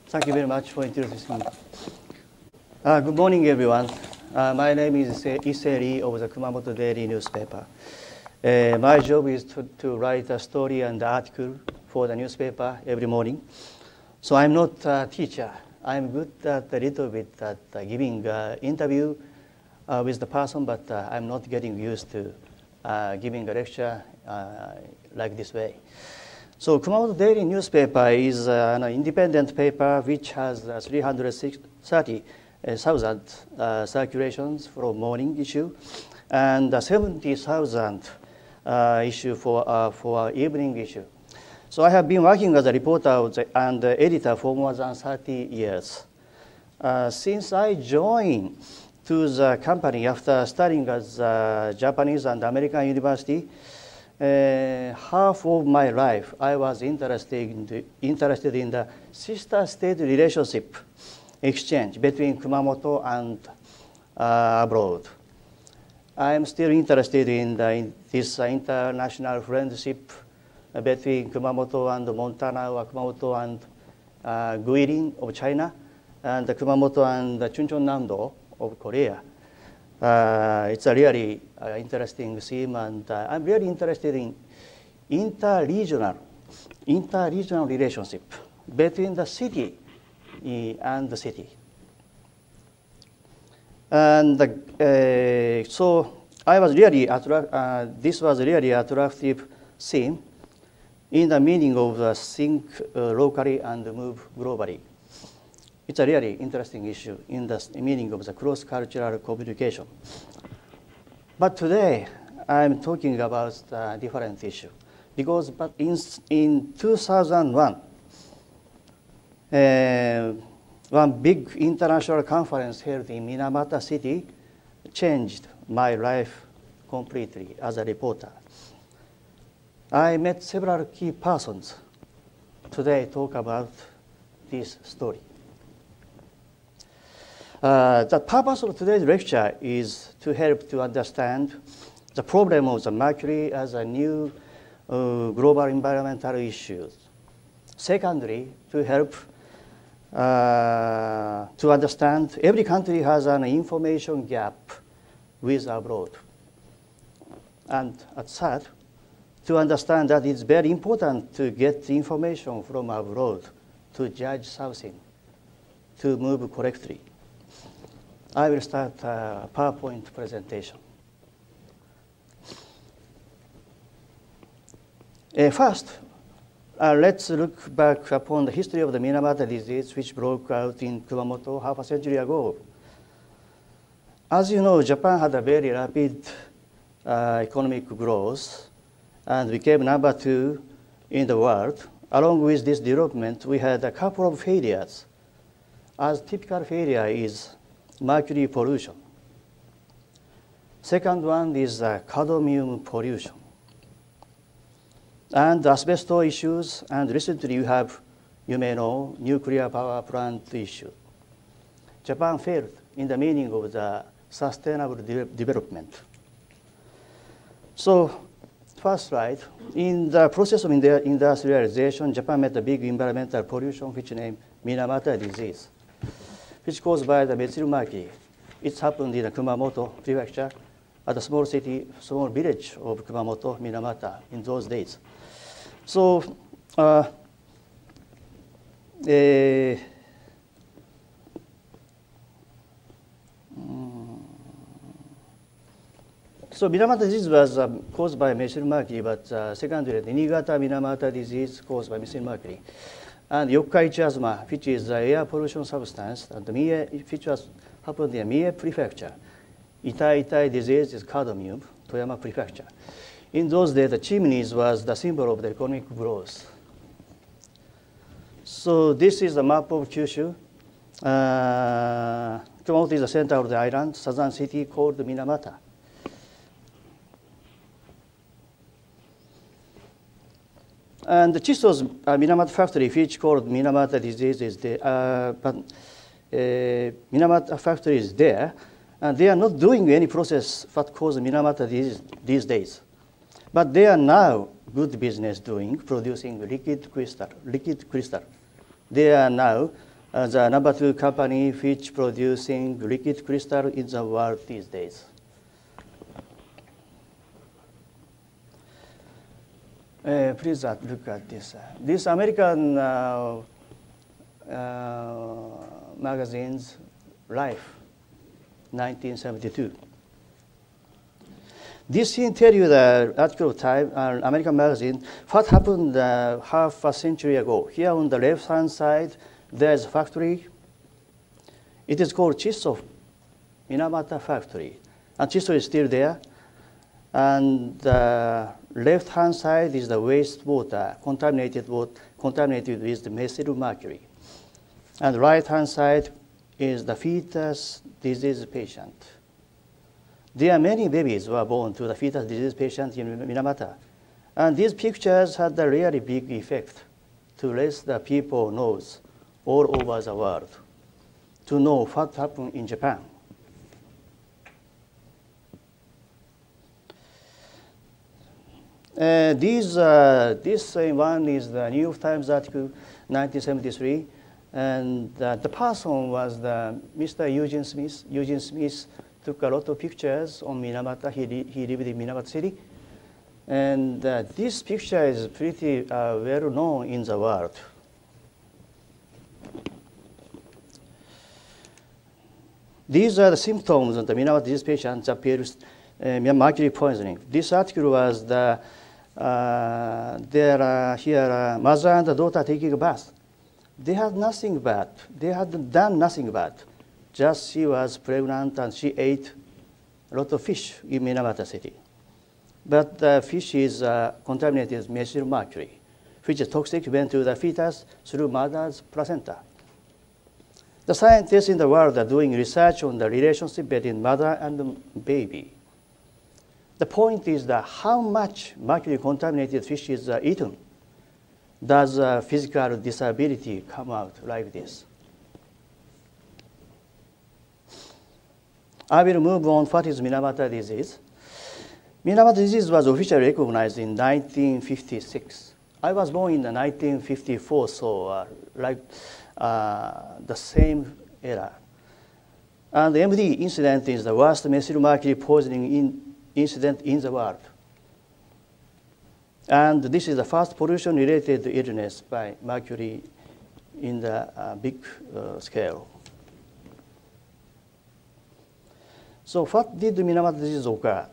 Thank you very much for introducing me. Good morning, everyone. My name is Iseri of the Kumamoto Daily newspaper. My job is to write a story and article for the newspaper every morning. So I'm not a teacher. I'm good at a little bit at giving an interview with the person, but I'm not getting used to giving a lecture like this way. So Kumamoto Daily newspaper is an independent paper which has 330,000 circulations for morning issue and 70,000 issue for evening issue. So I have been working as a reporter and editor for more than 30 years. Since I joined to the company after studying at Japanese and American university, half of my life I was interested in the sister-state relationship exchange between Kumamoto and abroad. I am still interested in this international friendship between Kumamoto and Montana, or Kumamoto and Guilin of China, and Kumamoto and Chuncheon-namdo of Korea. It's a really interesting theme, and I'm really interested in interregional relationship between the city and the city. And so I was really this was really attractive theme in the meaning of think locally and move globally. It's a really interesting issue in the meaning of the cross-cultural communication. But today, I'm talking about a different issue. Because in 2001, one big international conference held in Minamata city changed my life completely as a reporter. I met several key persons. Today, talk about this story. The purpose of today's lecture is to help to understand the problem of the mercury as a new global environmental issue. Secondly, to help to understand every country has an information gap with abroad. And at third, to understand that it's very important to get information from abroad to judge something, to move correctly. I will start a PowerPoint presentation. First, let's look back upon the history of the Minamata disease, which broke out in Kumamoto half a century ago. As you know, Japan had a very rapid economic growth and became number 2 in the world. Along with this development, we had a couple of failures. As typical failure is mercury pollution. Second one is cadmium pollution. And asbestos issues, and recently you may know, nuclear power plant issue. Japan failed in the meaning of the sustainable development. So, first slide, in the process of industrialization, Japan met a big environmental pollution which named Minamata disease, which caused by the Methylmercury. It happened in the Kumamoto Prefecture at a small city, small village of Kumamoto, Minamata, in those days. So, so Minamata disease was caused by Methylmercury, but secondly, the Niigata Minamata disease caused by Methylmercury. And Yokkaichi asthma, which is the air pollution substance, and which was happened in Mie Prefecture. Itai disease is cadmium, Toyama Prefecture. In those days, the chimneys was the symbol of the economic growth. So this is the map of Kyushu. Kumamoto is the center of the island, southern city called Minamata. And the Chiso's Minamata factory, which called Minamata disease, is there. Minamata factory is there, and they are not doing any process that causes Minamata disease these days. But they are now good business doing, producing liquid crystal. They are now the number 2 company which producing liquid crystal in the world these days. Please look at this. This American magazine's Life, 1972. This scene tells you the article of Time, American magazine, what happened half a century ago. Here on the left-hand side, there's a factory. It is called Chiso Minamata factory. And Chiso is still there. And the left-hand side is the wastewater, contaminated with the methylmercury. And the right-hand side is the fetus disease patient. There are many babies who are born to the fetus disease patient in Minamata. And these pictures had a really big effect to let the people know all over the world to know what happened in Japan. This one is the New York Times article, 1973. And the person was Mr. Eugene Smith. Eugene Smith took a lot of pictures on Minamata. He lived in Minamata City. And this picture is pretty well known in the world. These are the symptoms of the Minamata disease patients appears mercury poisoning. This article was there are here mother and daughter taking a bath. They had nothing bad. They had done nothing bad. Just she was pregnant and she ate a lot of fish in Minamata City. But the fish is contaminated with methylmercury, which is toxic when to the fetus through mother's placenta. The scientists in the world are doing research on the relationship between mother and baby. The point is that how much mercury-contaminated fish is eaten does physical disability come out like this. I will move on. What is Minamata disease? Minamata disease was officially recognized in 1956. I was born in 1954, so the same era. And the MD incident is the worst methylmercury poisoning incident in the world. And this is the first pollution-related illness by mercury in the big scale. So what did the Minamata disease occur?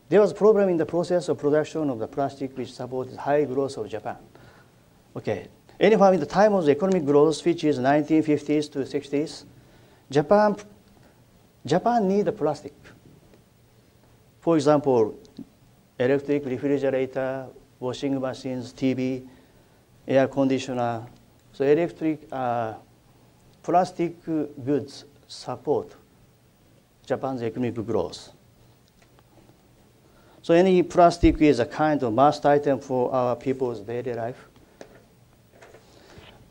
There was a problem in the process of production of the plastic which supported high growth of Japan. Okay. Anyhow, in the time of the economic growth, which is 1950s to 60s, Japan needed plastic. For example, electric refrigerator, washing machines, TV, air conditioner. So electric plastic goods support Japan's economic growth. So any plastic is a kind of must item for our people's daily life.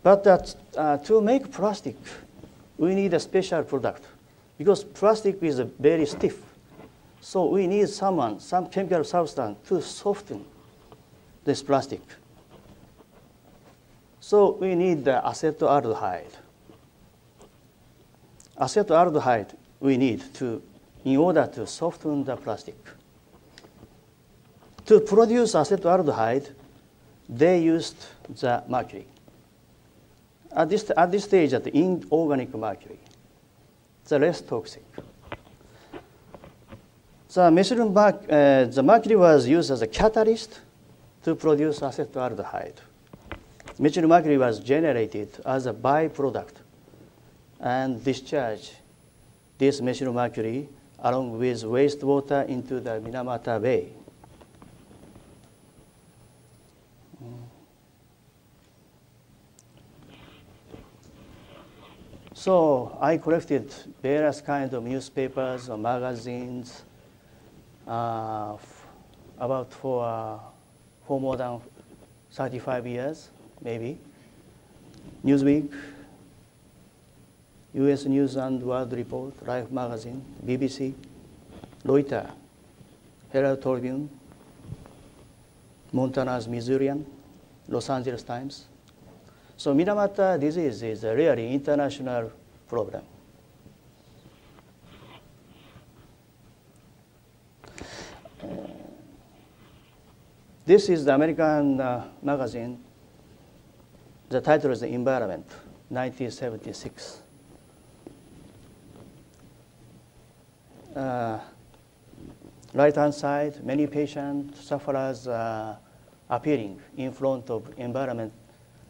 But to make plastic, we need a special product because plastic is very stiff. So we need some chemical substance to soften this plastic. So we need the acetaldehyde. Acetaldehyde we need in order to soften the plastic. To produce acetaldehyde, they used the mercury. At this stage, the inorganic mercury, the less toxic. The mercury was used as a catalyst to produce acetaldehyde. Methylmercury was generated as a byproduct and discharged this methylmercury along with wastewater into the Minamata Bay. So I collected various kinds of newspapers or magazines about for more than 35 years, maybe. Newsweek, US News and World Report, Life Magazine, BBC, Reuters, Herald Tribune, Montana's Missourian, Los Angeles Times. So Minamata disease is a really international problem. This is the American magazine. The title is The Environment, 1976. Right-hand side, many patient sufferers appearing in front of environment,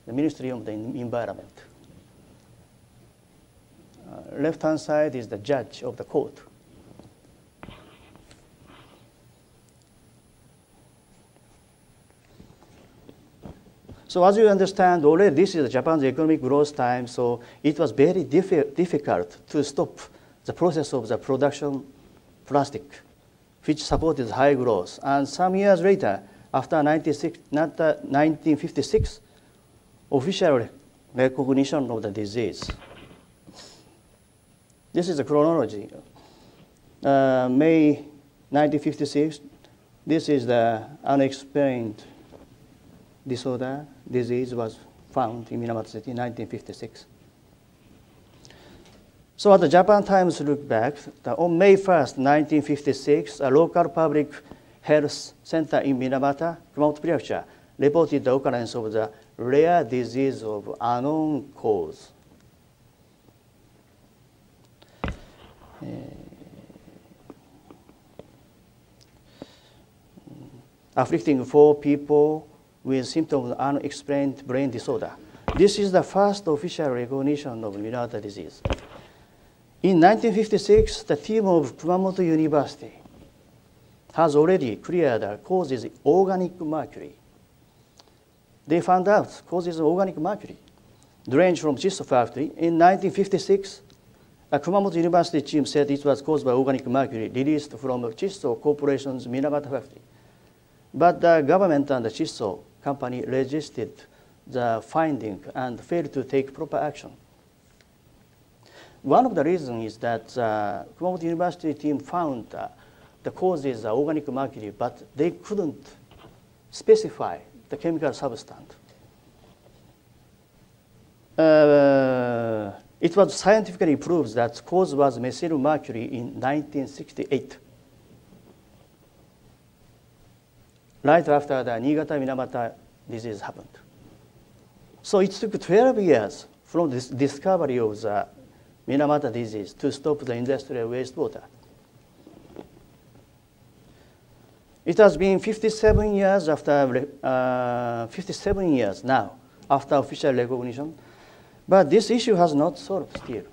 the Ministry of the Environment. Left-hand side is the judge of the court. So as you understand, already this is Japan's economic growth time, so it was very difficult to stop the process of the production plastic, which supported high growth. And some years later, after 1956, official recognition of the disease. This is the chronology. May 1956, this is the unexplained disease was found in Minamata City in 1956. So at the Japan Times look back, on May 1st, 1956, a local public health center in Minamata, Kumamoto Prefecture, reported the occurrence of the rare disease of unknown cause. Afflicting 4 people with symptoms of unexplained brain disorder. This is the first official recognition of Minamata disease. In 1956, the team of Kumamoto University has already cleared the causes organic mercury. They found out causes of organic mercury, drainage from Chisso factory. In 1956, a Kumamoto University team said it was caused by organic mercury released from Chisso Corporation's Minamata factory. But the government and the Chisso company resisted the finding and failed to take proper action. One of the reasons is that Kumamoto University team found the causes of organic mercury, but they couldn't specify the chemical substance. It was scientifically proved that the cause was methylmercury in 1968. Right after the Niigata-Minamata disease happened. So it took 12 years from this discovery of the Minamata disease to stop the industrial wastewater. It has been 57 years now after official recognition, but this issue has not solved still.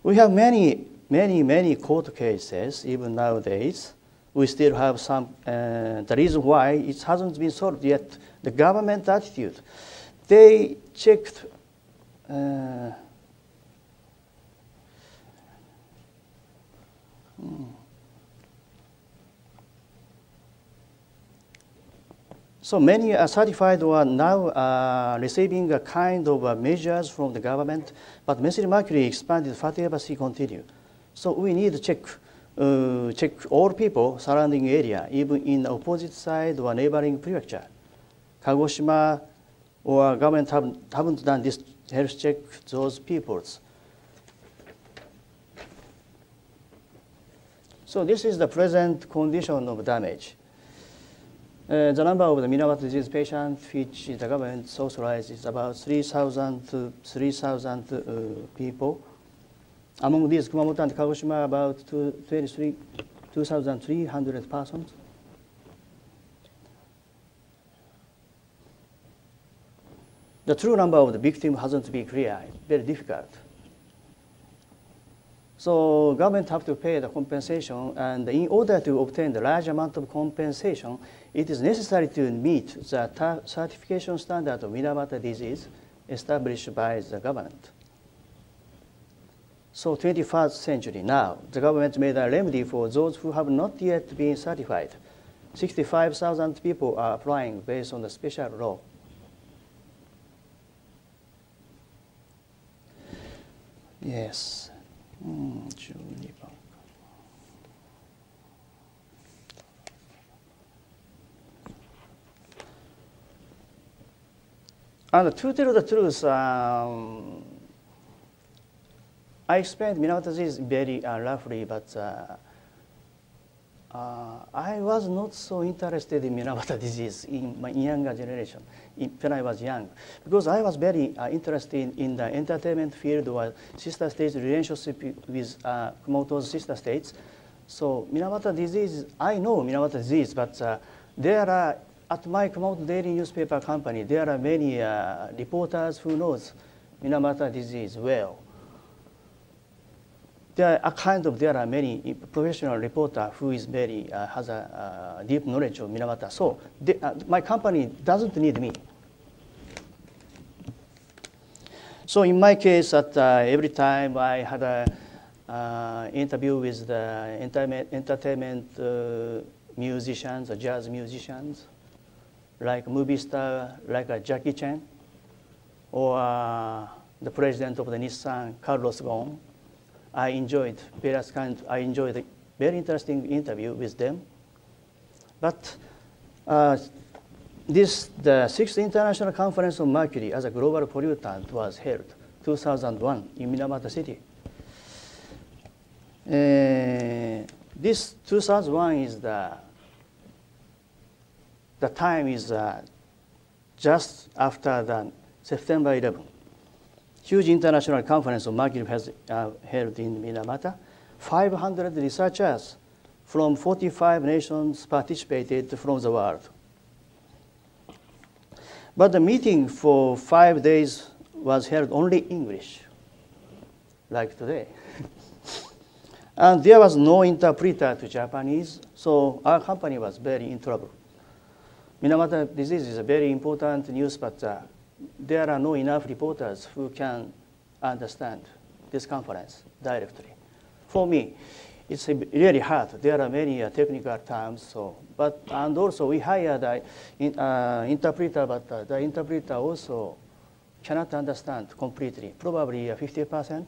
We have many court cases even nowadays. We still have some, the reason why it hasn't been solved yet, the government attitude. They checked So many are certified or are now receiving a kind of measures from the government, but methylmercury expanded fatty liver C continue. So we need to check all people surrounding area, even in the opposite side or neighboring prefecture. Kagoshima or government haven't done this health check those peoples. So this is the present condition of damage. The number of the Minamata disease patients which the government authorized is about 3,000 to 3,000 people. Among these, Kumamoto and Kagoshima about 2,300 persons. The true number of the victims hasn't been clear. It's very difficult. So government have to pay the compensation, and in order to obtain the large amount of compensation, it is necessary to meet the certification standard of Minamata disease established by the government. So 21st century now, the government made a remedy for those who have not yet been certified. 65,000 people are applying based on the special law. Yes. And to tell the truth, I explained Minamata disease very roughly, but I was not so interested in Minamata disease in my younger generation, when I was young, because I was very interested in the entertainment field or sister states relationship with Kumamoto's sister states. So Minamata disease, I know Minamata disease, but there are, at my Kumamoto daily newspaper company, there are many reporters who knows Minamata disease well. There are many professional reporter who is very has a deep knowledge of Minamata. So my company doesn't need me. So in my case, every time I had a interview with the entertainment musicians, jazz musicians, like movie star, like Jackie Chan, or the president of the Nissan, Carlos Ghosn. I enjoyed a very interesting interview with them. But the 6th International Conference on Mercury as a Global Pollutant was held 2001 in Minamata City. This 2001 is the time is just after the September 11. Huge international conference on mercury has held in Minamata. 500 researchers from 45 nations participated from the world. But the meeting for 5 days was held only in English, like today. And there was no interpreter to Japanese, so our company was very in trouble. Minamata disease is a very important news, but there are not enough reporters who can understand this conference directly. For me, it's really hard. There are many technical terms, and also we hired an interpreter, but the interpreter also cannot understand completely, probably 50%.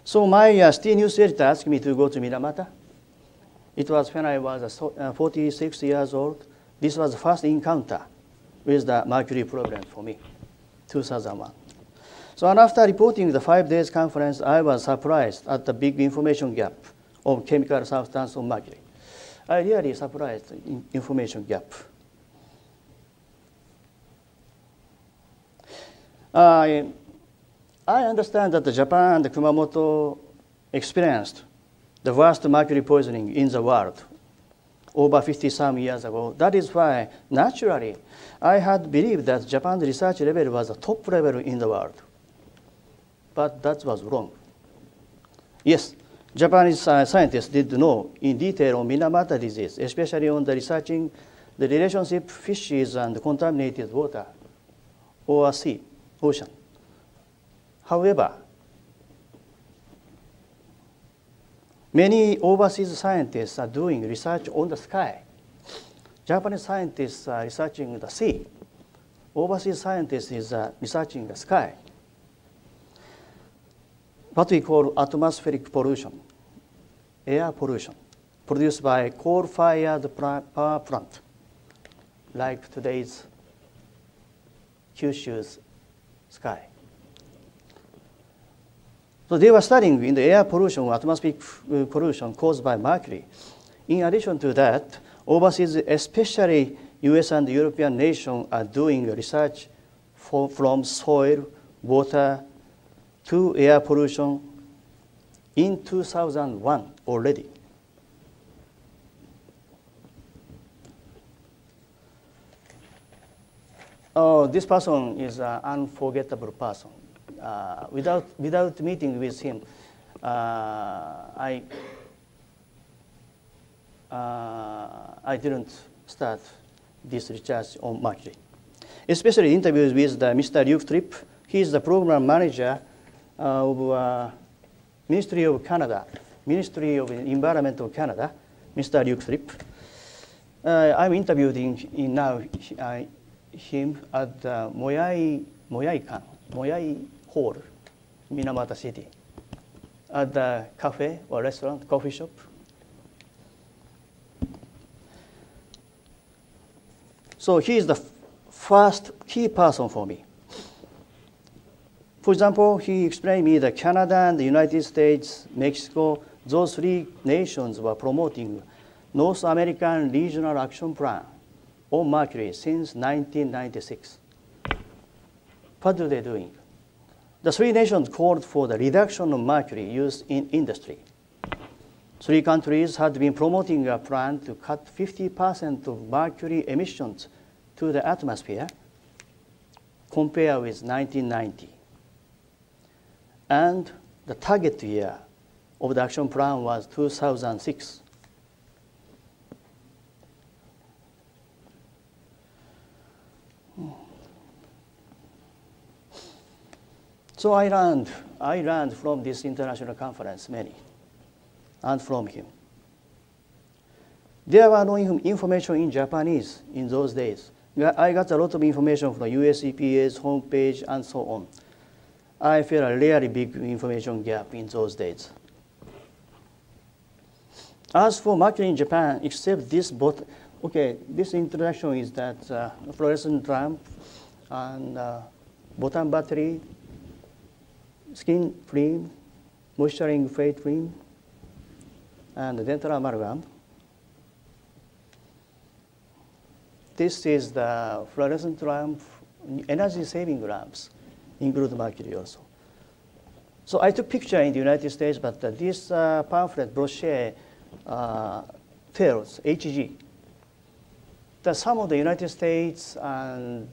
So my City News editor asked me to go to Minamata. It was when I was 46 years old. This was the first encounter with the mercury problem for me, 2001. So and after reporting the 5 days conference, I was surprised at the big information gap of chemical substance on mercury. I really surprised in information gap. I understand that Japan and Kumamoto experienced the worst mercury poisoning in the world over 50-some years ago. That is why, naturally, I had believed that Japan's research level was the top level in the world. But that was wrong. Yes, Japanese scientists did know in detail on Minamata disease, especially on the researching the relationship fishes and contaminated water or sea, ocean. However, many overseas scientists are doing research on the sky. Japanese scientists are researching the sea. Overseas scientists is researching the sky. What we call atmospheric pollution, air pollution, produced by coal-fired power plant, like today's Kyushu's sky. So they were studying in the air pollution or atmospheric pollution caused by mercury. In addition to that, overseas, especially US and European nations, are doing research from soil, water, to air pollution in 2001 already. Oh, this person is an unforgettable person. Without meeting with him, I didn't start this research on mercury. Especially interviews with Mr. Luke Tripp. He is the program manager of Ministry of Canada, Ministry of Environment of Canada, Mr. Luke Tripp. I'm interviewing him at the Moyai Hall, Minamata City, at the cafe or restaurant, coffee shop. So he is the first key person for me. For example, he explained me that Canada and the United States, Mexico, those three nations were promoting North American Regional Action Plan on mercury since 1996. What are they doing? The three nations called for the reduction of mercury used in industry. Three countries had been promoting a plan to cut 50% of mercury emissions to the atmosphere compared with 1990. And the target year of the action plan was 2006. So I learned from this international conference many, and from him. There were no information in Japanese in those days. I got a lot of information from the US EPA's homepage and so on. I felt a really big information gap in those days. As for mercury in Japan, except this this introduction is that fluorescent lamp and bottom battery, skin film, moisturizing face cream, and dental amalgam. This is the fluorescent lamp, energy-saving lamps, include mercury also. So I took picture in the United States, but this pamphlet brochure tells HG that some of the United States and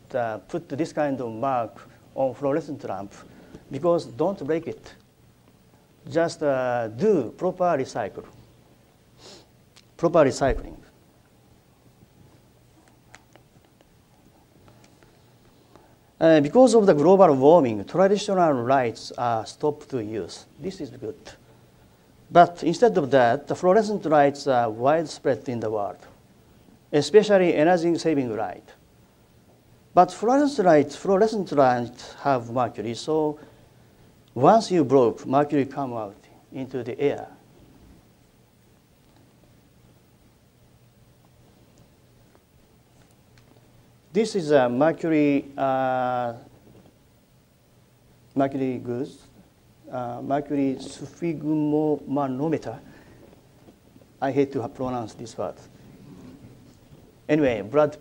put this kind of mark on fluorescent lamp because don't break it. Just do proper recycling. Because of the global warming, traditional lights are stopped to use. This is good. But instead of that, the fluorescent lights are widespread in the world, especially energy-saving light. But fluorescent lights have mercury, so once you broke, mercury come out into the air. This is a mercury goods, mercury sphygmomanometer. I hate to pronounce this word. Anyway, blood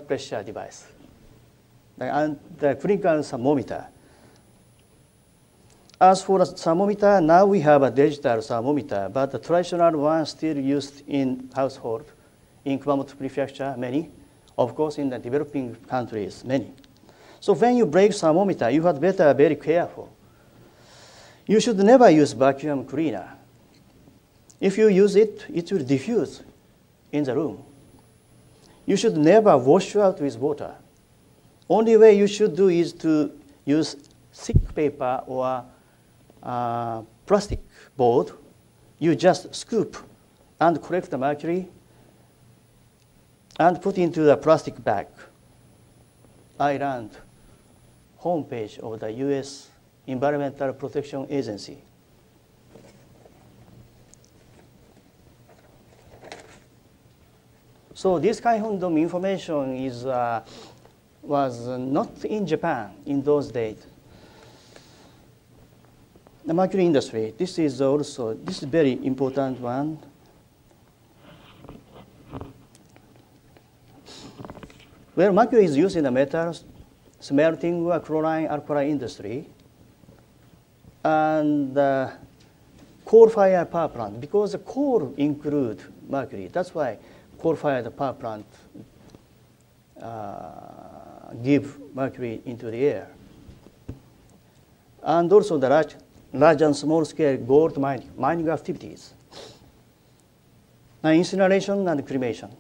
pressure device. And the clinical thermometer. As for the thermometer, now we have a digital thermometer, but the traditional one still used in household, in Kumamoto Prefecture, many. Of course, in the developing countries, many. So when you break thermometer, you had better be very careful. You should never use vacuum cleaner. If you use it, it will diffuse in the room. You should never wash out with water. Only way you should do is to use thick paper or plastic board. You just scoop and collect the mercury and put into the plastic bag. I learned homepage of the US Environmental Protection Agency. So this kind of information was not in Japan in those days. The mercury industry, this is very important one. Well, mercury is used in the metals, smelting or chlorine alkali industry, and coal-fired power plant, because the coal include mercury. That's why coal-fired power plant give mercury into the air. And also the large and small-scale gold mining activities. Now, incineration and cremation.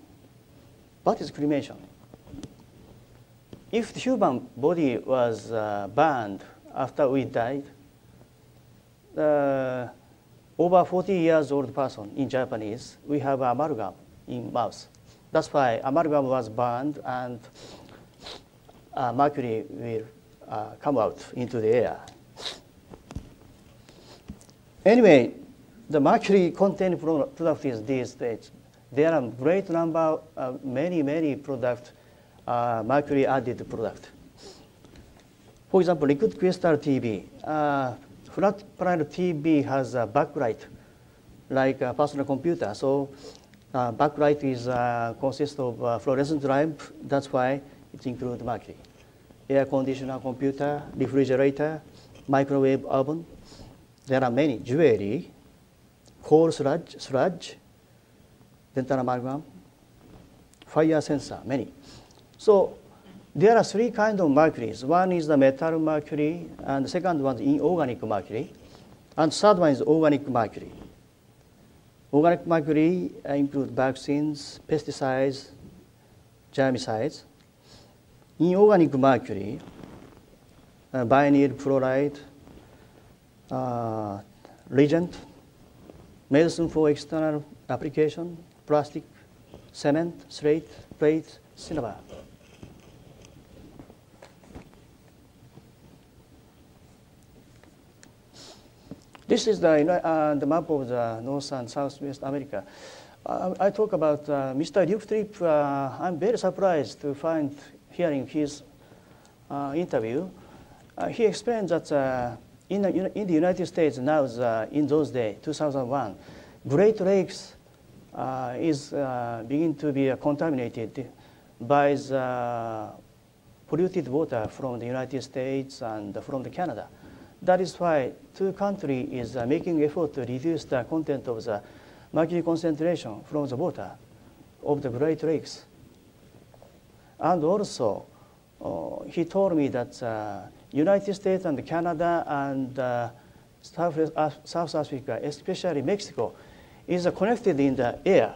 What is cremation? If the human body was burned after we died, over 40 years old person in Japanese, we have amalgam in mouth. That's why amalgam was burned and mercury will come out into the air. Anyway, the mercury content products these days, there are a great number of many products mercury added product. For example, liquid crystal TV. Flat panel TV has a backlight like a personal computer. So backlight is consists of fluorescent lamp. That's why it includes mercury. Air conditioner, computer, refrigerator, microwave oven. There are many. Jewelry, coal sludge, dental amalgam, fire sensor, many. So there are three kinds of mercuries. One is the Methylmercury, and the second one is inorganic mercury, and third one is organic mercury. Organic mercury includes vaccines, pesticides, germicides. Inorganic mercury, vinyl chloride, reagent, medicine for external application, plastic, cement, slate, plate, silver. This is the map of the North and Southwest America. I talk about Mr. Duke Tripp. I'm very surprised to find hearing his interview. He explained that in the United States now, in those days, 2001, Great Lakes is beginning to be contaminated by the polluted water from the United States and from Canada. That is why two countries is making effort to reduce the content of the mercury concentration from the water of the Great Lakes. And also, he told me that United States and Canada and South Africa, especially Mexico, is connected in the air.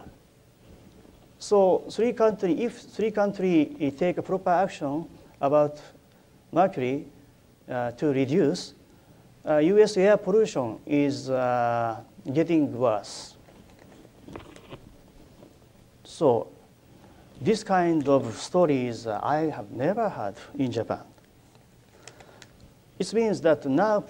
So if three countries take a proper action about mercury to reduce, U.S. air pollution is getting worse. So this kind of stories I have never heard in Japan. It means that now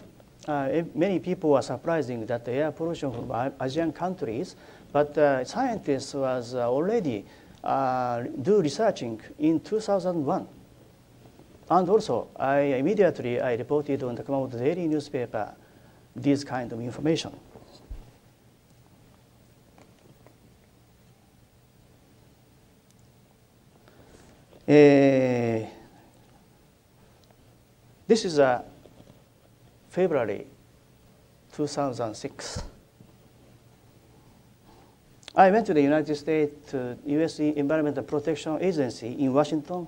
many people are surprising that the air pollution from Asian countries, but scientists was already do researching in 2001. And also, I immediately reported on the Kumamoto Daily newspaper this kind of information. This is February 2006. I went to the United States, U.S. Environmental Protection Agency in Washington.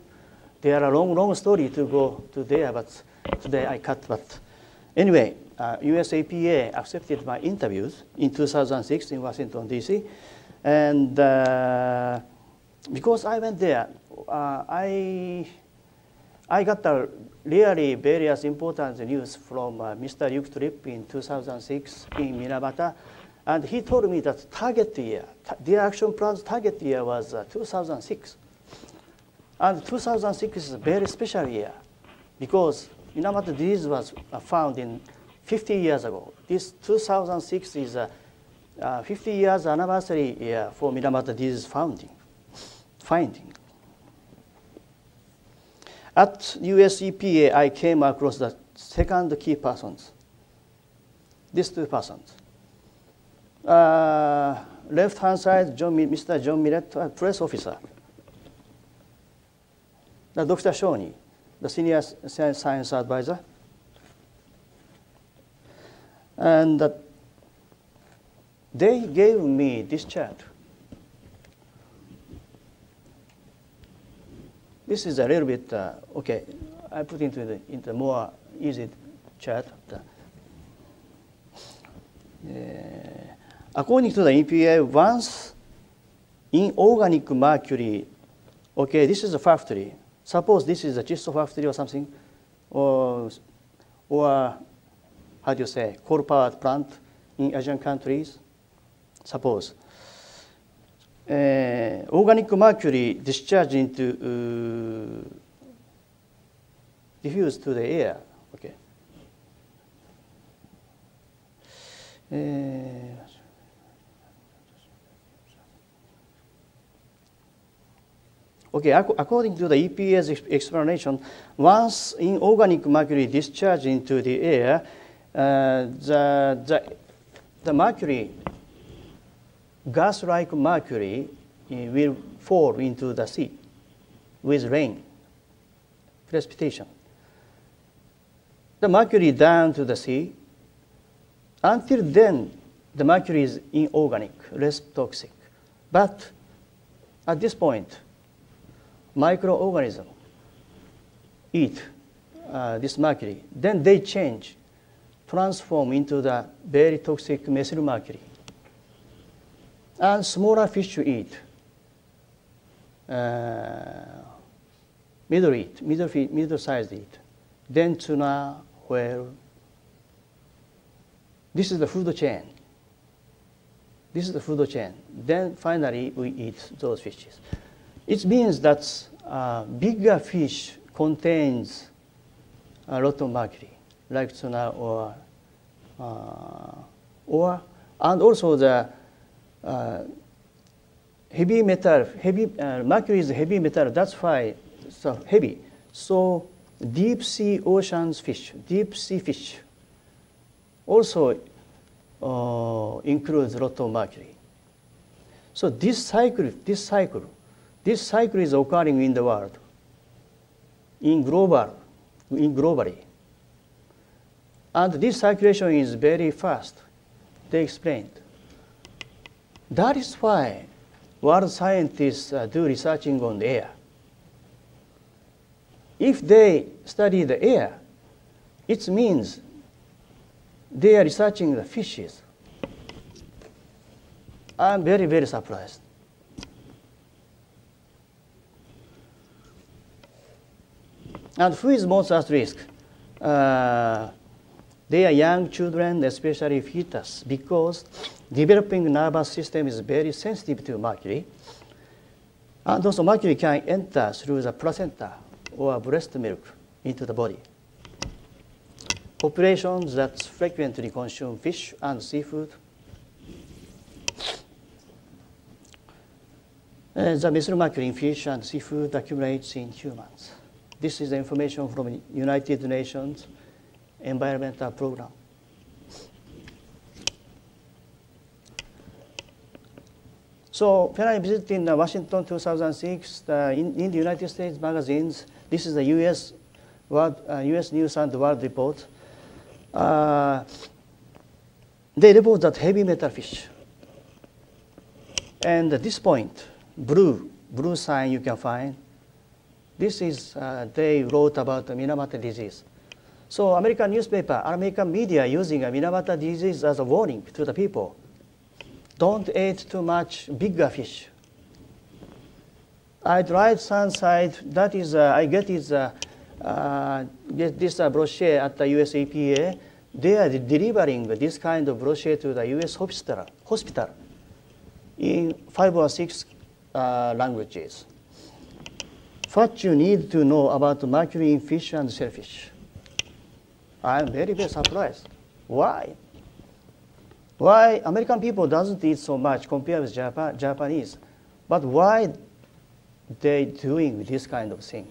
There are a long story to go to there, but today I cut. But anyway, US EPA accepted my interviews in 2006 in Washington, D.C. And because I went there, I got a really various important news from Mr. Duke Tripp in 2006 in Minamata. And he told me that target year, the action plan's target year was 2006. And 2006 is a very special year because Minamata disease was found in 50 years ago. This 2006 is a 50 years anniversary year for Minamata disease finding. At US EPA, I came across the second key persons. These two persons. Left-hand side, Mr. John Millett, press officer. Dr. Shoni, the senior science advisor. And they gave me this chart. This is a little bit, okay, I put into the more easy chart. According to the EPA, once inorganic mercury, okay, this is a factory. Suppose this is a Chisto factory or something, or how do you say, coal-powered plant in Asian countries. Suppose organic mercury discharged into diffused to the air. Okay. Okay, according to the EPA's explanation, once inorganic mercury discharged into the air, the mercury, gas-like mercury, will fall into the sea with rain, precipitation. The mercury down to the sea. Until then, the mercury is inorganic, less toxic. But at this point, microorganisms eat this mercury. Then they change, transform into the very toxic methylmercury. And smaller fish eat, middle-sized eat. Then tuna, whale. This is the food chain. This is the food chain. Then finally we eat those fishes. It means that bigger fish contains a lot of mercury, like tuna and also the heavy metal. Mercury is heavy metal. That's why it's so heavy. So deep sea oceans fish, deep sea fish, also includes a lot of mercury. So this cycle is occurring in the world, globally. And this circulation is very fast, they explained. That is why world scientists do researching on the air. If they study the air, it means they are researching the fishes. I'm very, very surprised. And who is most at risk? They are young children, especially fetus, because developing nervous system is very sensitive to mercury. And also mercury can enter through the placenta or breast milk into the body. Populations that frequently consume fish and seafood. The methylmercury in fish and seafood accumulates in humans. This is the information from the United Nations Environmental Program. So when I visited in Washington 2006, in the United States magazines, this is the US News and World Report. They report that heavy metal fish. And at this point, blue sign you can find. This is, they wrote about the Minamata disease. So American media using Minamata disease as a warning to the people. Don't eat too much bigger fish. I tried some site, that is, I get this brochure at the US EPA. They are delivering this kind of brochure to the US hospital in 5 or 6 languages. What you need to know about mercury in fish and shellfish. I'm very, very surprised. Why? Why American people doesn't eat so much compared with Japanese? But why they doing this kind of thing?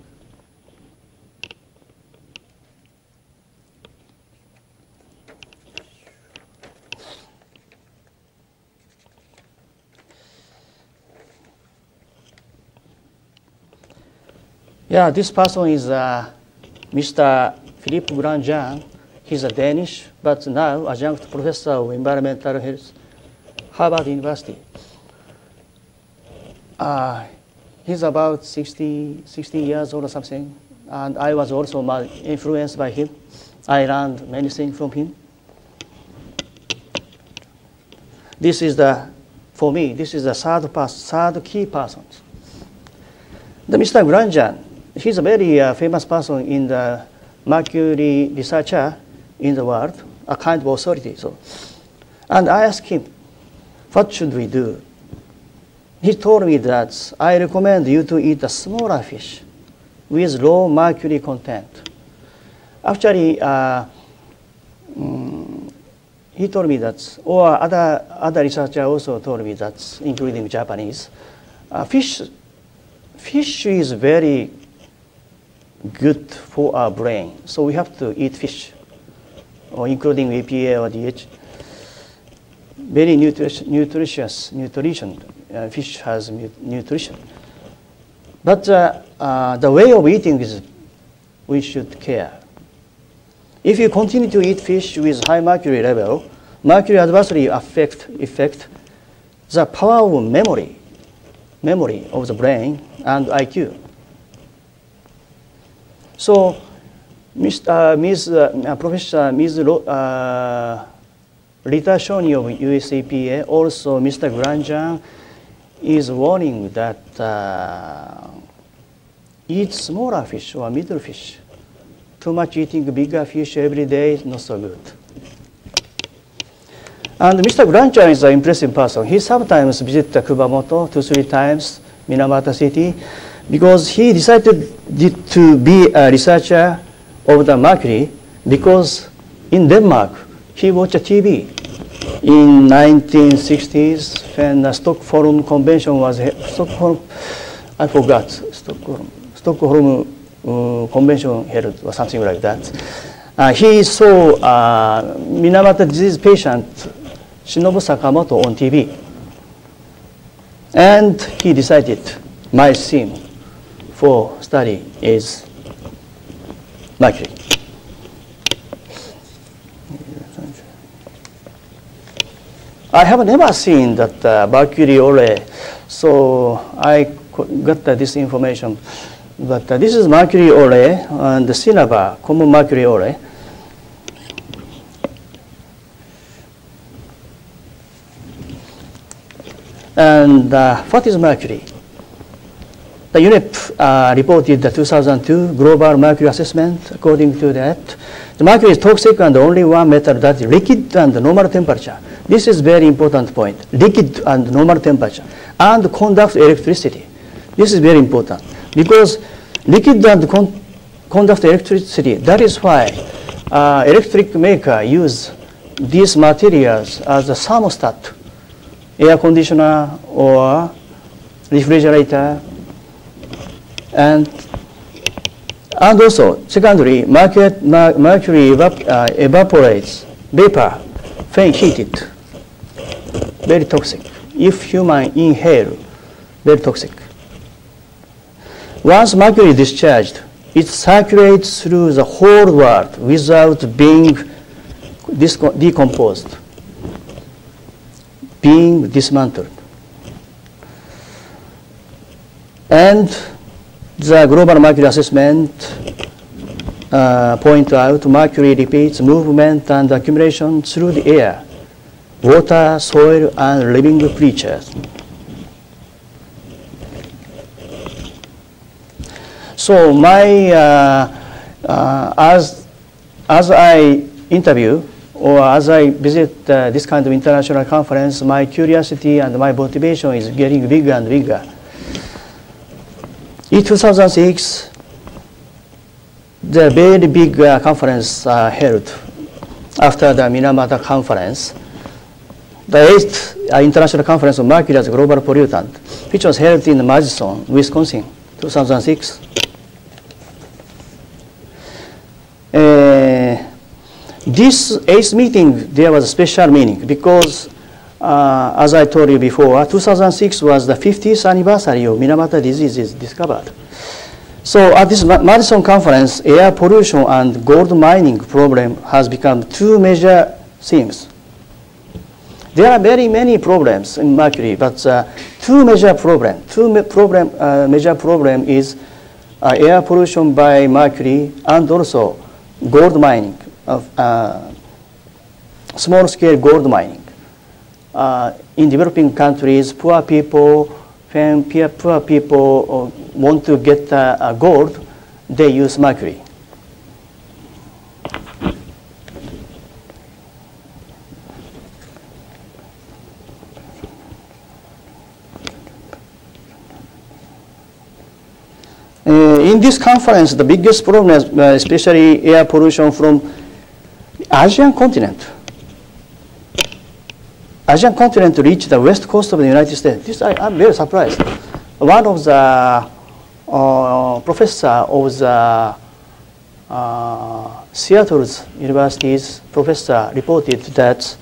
Yeah, this person is Mr. Philippe Grandjean. He's a Danish, but now adjunct professor of environmental health, Harvard University. He's about 60 years old or something, and I was also influenced by him. I learned many things from him. This is for me, this is the third key person. The Mr. Grandjean, he's a very famous person in the mercury researcher in the world, a kind of authority. So, and I asked him, what should we do? He told me that I recommend you to eat a smaller fish with low mercury content. Actually, he told me that, or other researchers also told me that, including Japanese, fish fish is very good for our brain, so we have to eat fish, or including EPA or DH. Very nutritious nutrition. Fish has nutrition. But the way of eating is we should care. If you continue to eat fish with high mercury level, mercury adversely affect the power of memory of the brain and IQ. So, Professor Ms. Rita Shoni of US EPA, also Mr. Granjan is warning that eat smaller fish or middle fish. Too much eating bigger fish every day is not so good. And Mr. Granjan is an impressive person. He sometimes visits Kumamoto 2-3 times, Minamata city, because he decided to be a researcher of the mercury because in Denmark, he watched a TV in 1960s when the Stockholm Convention was Stockholm Convention held or something like that. He saw Minamata disease patient Shinobu Sakamoto on TV, and he decided my theme for study is mercury. I have never seen that mercury ore, so I got this information. But this is mercury ore and the cinnabar, common mercury ore. And what is mercury? The UNEP reported the 2002 Global Mercury Assessment. According to that, the mercury is toxic and only one metal that is liquid and normal temperature. This is very important point. Liquid and normal temperature and conduct electricity. This is very important because liquid and conduct electricity. That is why electric maker use these materials as a thermostat, air conditioner or refrigerator. And also, secondly, mercury evaporates, vapor, when heated, very toxic. If human inhale, very toxic. Once mercury is discharged, it circulates through the whole world without being decomposed, being dismantled. And the Global Mercury Assessment point out mercury repeats movement and accumulation through the air, water, soil, and living creatures. So my, as I interview or as I visit this kind of international conference, my curiosity and my motivation is getting bigger and bigger. In 2006, the very big conference held after the Minamata conference, the 8th International Conference on Mercury as a Global Pollutant, which was held in Madison, Wisconsin, 2006. This 8th meeting, there was a special meaning because, as I told you before, 2006 was the 50th anniversary of Minamata disease discovered. So at this Madison conference, air pollution and gold mining problem has become two major themes. There are very many problems in mercury, but two major problem is air pollution by mercury and also gold mining, of small-scale gold mining. In developing countries, poor people, when poor people want to get gold, they use mercury. In this conference, the biggest problem is especially air pollution from Asian continent. Asian continent reached the west coast of the United States. This I'm very surprised. One of the professor of the Seattle's University's professor reported that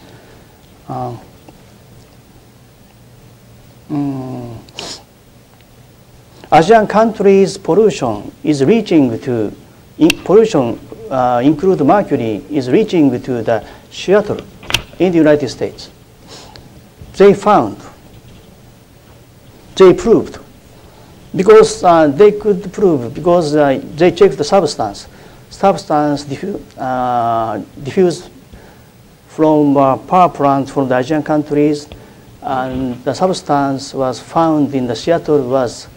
Asian countries' pollution is reaching to, pollution include mercury, is reaching to the Seattle in the United States. They found, they proved, because they could prove, because they checked the substance. Substance diffused from power plants from the Asian countries, and the substance was found in the Seattle was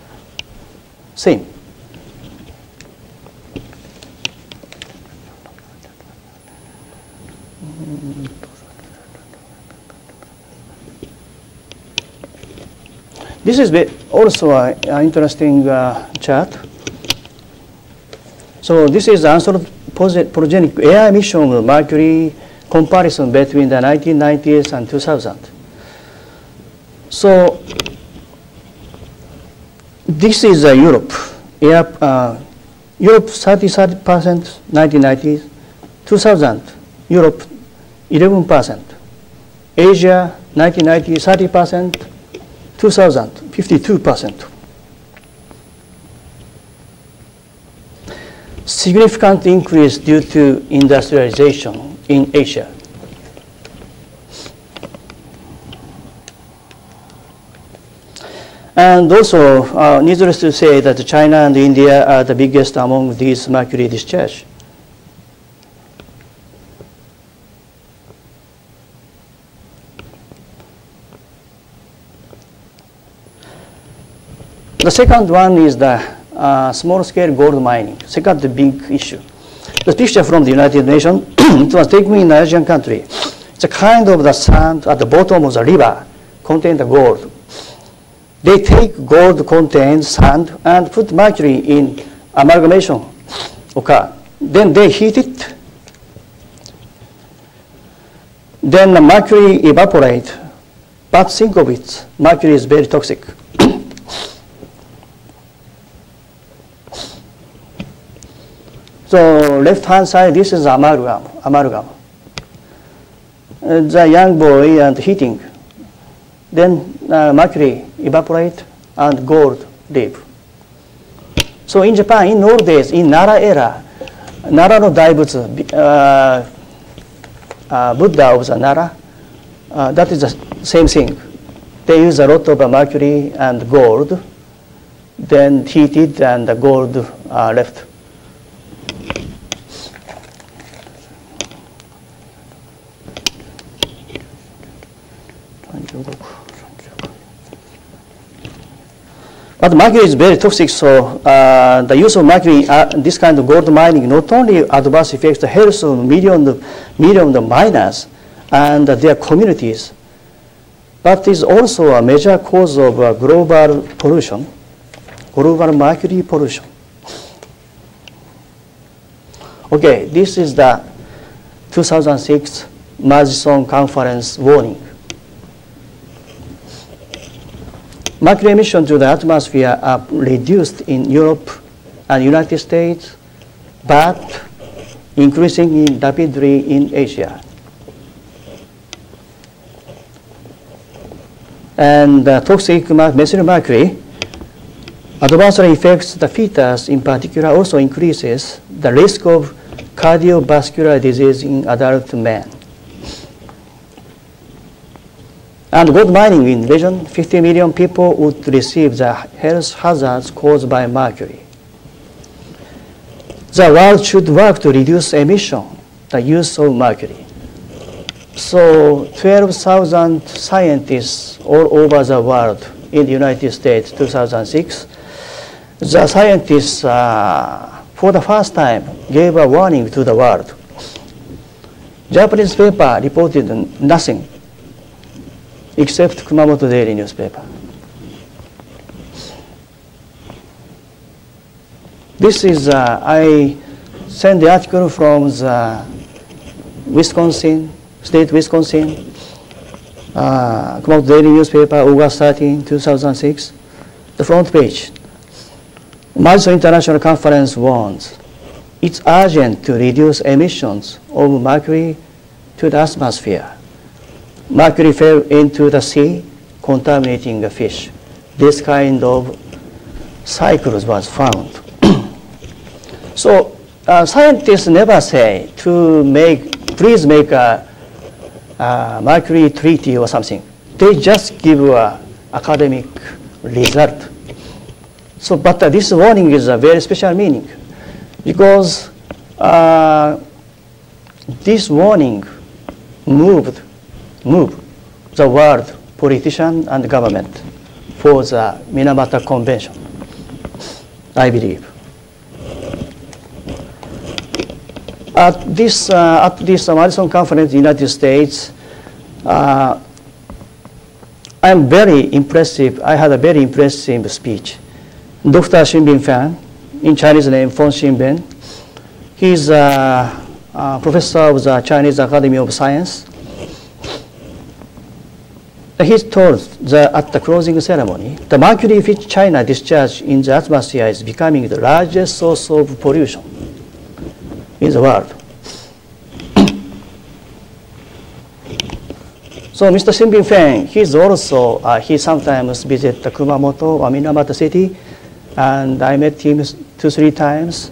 same. This is also an interesting chart. So this is anthropogenic air emission of mercury comparison between the 1990s and 2000. So this is Europe. Europe 30% 1990s, 2000 Europe 11%. Asia 1990 30%, 2000 52%. Significant increase due to industrialization in Asia. And also, needless to say that China and India are the biggest among these mercury discharge. The second one is the small-scale gold mining, second big issue. The picture from the United Nations, it was taken in an Asian country. It's a kind of the sand at the bottom of the river contain the gold. They take gold contained sand and put mercury in amalgamation occur. Then they heat it. Then the mercury evaporate, but think of it, mercury is very toxic. So left-hand side, this is amalgam. The young boy and heating. Then mercury evaporate and gold leave. So in Japan, in old days, in Nara era, Nara no Daibutsu, Buddha of the Nara, that is the same thing. They use a lot of mercury and gold, then heated and the gold left. But mercury is very toxic, so the use of mercury, this kind of gold mining, not only adverse affects the health of millions of miners and their communities, but is also a major cause of global pollution, global mercury pollution. Okay, this is the 2006 Madison Conference warning. Mercury emissions to the atmosphere are reduced in Europe and United States, but increasing rapidly in Asia. And toxic methylmercury adversely affects the fetus in particular, also increases the risk of cardiovascular disease in adult men. And gold mining in the region, 50 million people would receive the health hazards caused by mercury. The world should work to reduce emission, the use of mercury. So 12,000 scientists all over the world in the United States, 2006, the scientists for the first time gave a warning to the world. Japanese paper reported nothing except Kumamoto Daily newspaper. This is, I sent the article from the Wisconsin, state Wisconsin, Kumamoto Daily newspaper, August 13, 2006, the front page. Madison International Conference warns it's urgent to reduce emissions of mercury to the atmosphere. Mercury fell into the sea, contaminating the fish. This kind of cycles was found. So scientists never say to please make a mercury treaty or something. They just give an academic result. So, but this warning is a very special meaning, because this warning moved the world, politician and government, for the Minamata Convention, I believe. At this Madison Conference in the United States, I am very impressive. I had a very impressive speech. Dr. Xinbin Fan, in Chinese name, Feng Xinbin. He is a professor of the Chinese Academy of Science. He told at the closing ceremony, the mercury which China discharged in the atmosphere is becoming the largest source of pollution in the world. So Mr. Xinbin Fan, he's also, he sometimes visits the Kumamoto or Minamata city, and I met him 2-3 times.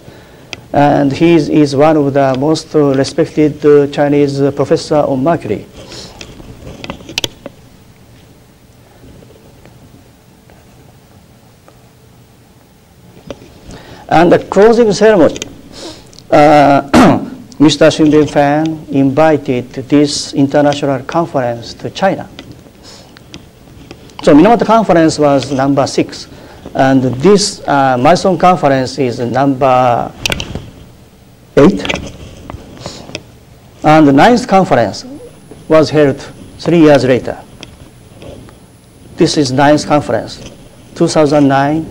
And he is one of the most respected Chinese professor on mercury. And the closing ceremony, Mr. Xinbin Fan invited this international conference to China. So Minamata Conference was number 6, and this Madison Conference is number 8. And the 9th conference was held 3 years later. This is 9th conference, 2009.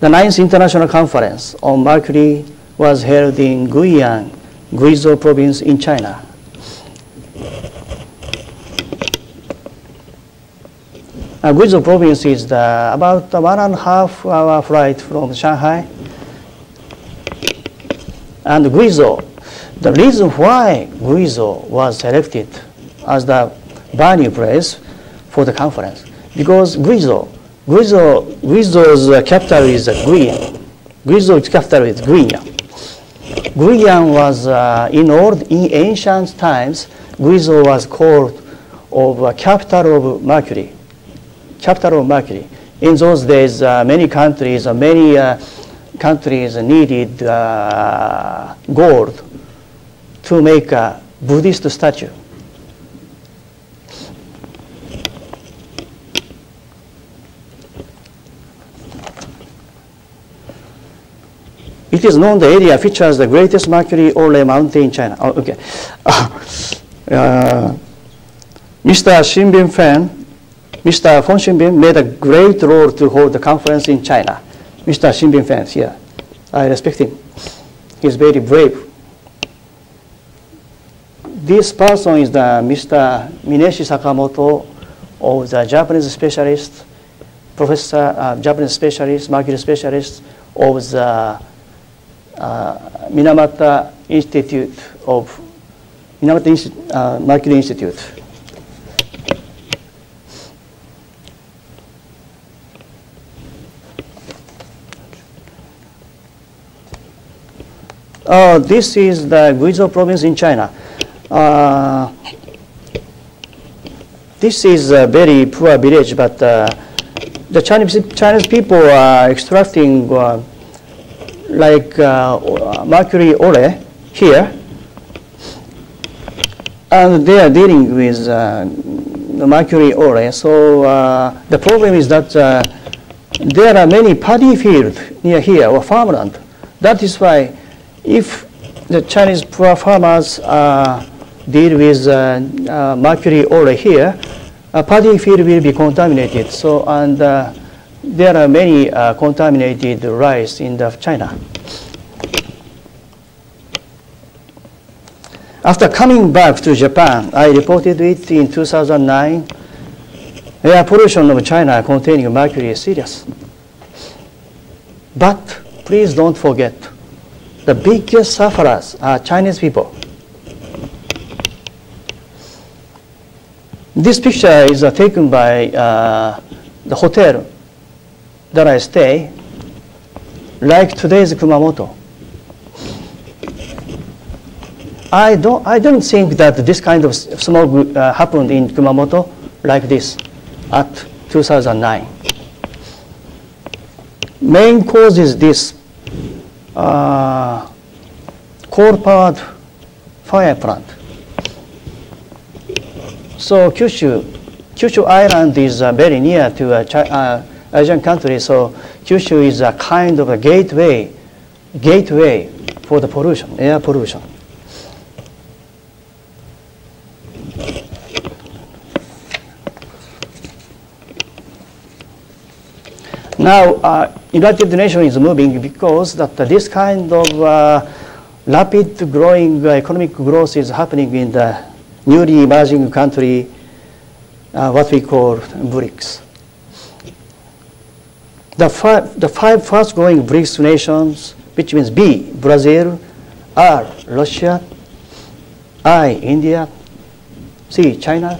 The 9th International Conference on Mercury was held in Guiyang, Guizhou province in China. Guizhou province is about 1.5 hour flight from Shanghai. And Guizhou, the reason why Guizhou was selected as the venue place for the conference, because Guizhou's capital is Guiyang. Guizhou's capital is Guiyang. Guiyang was, in ancient times, Guizhou was called capital of Mercury. Capital of Mercury. In those days, many countries needed gold to make a Buddhist statue. It is known the area features the greatest mercury ore mountain in China. Oh, okay. Mr. Xinbin Fan, Mr. Feng Xinbin made a great role to hold the conference in China. Mr. Xinbin Fan here, I respect him. He's very brave. This person is the Mr. Mineshi Sakamoto of the Japanese specialist, professor, Japanese specialist, mercury specialist of the Minamata Institute of Mercury Institute. This is the Guizhou province in China. This is a very poor village, but the Chinese people are extracting mercury ore here, and they are dealing with the mercury ore. So the problem is that there are many paddy fields near here, or farmland. That is why if the Chinese poor farmers deal with mercury ore here, a paddy field will be contaminated. So, and there are many contaminated rice in China. After coming back to Japan, I reported it in 2009. Air pollution of China containing mercury is serious. But please don't forget, the biggest sufferers are Chinese people. This picture is taken by the hotel that I stay, like today's Kumamoto. I don't think that this kind of smog happened in Kumamoto like this at 2009. Main cause is this coal-powered fire plant. So Kyushu Island is very near to Asian country, so Kyushu is a kind of a gateway for the pollution, air pollution. Now, United Nations is moving because that this kind of rapid growing economic growth is happening in the newly emerging country, what we call BRICS. The five fast growing BRICS nations, which means B, Brazil, R, Russia, I, India, C, China,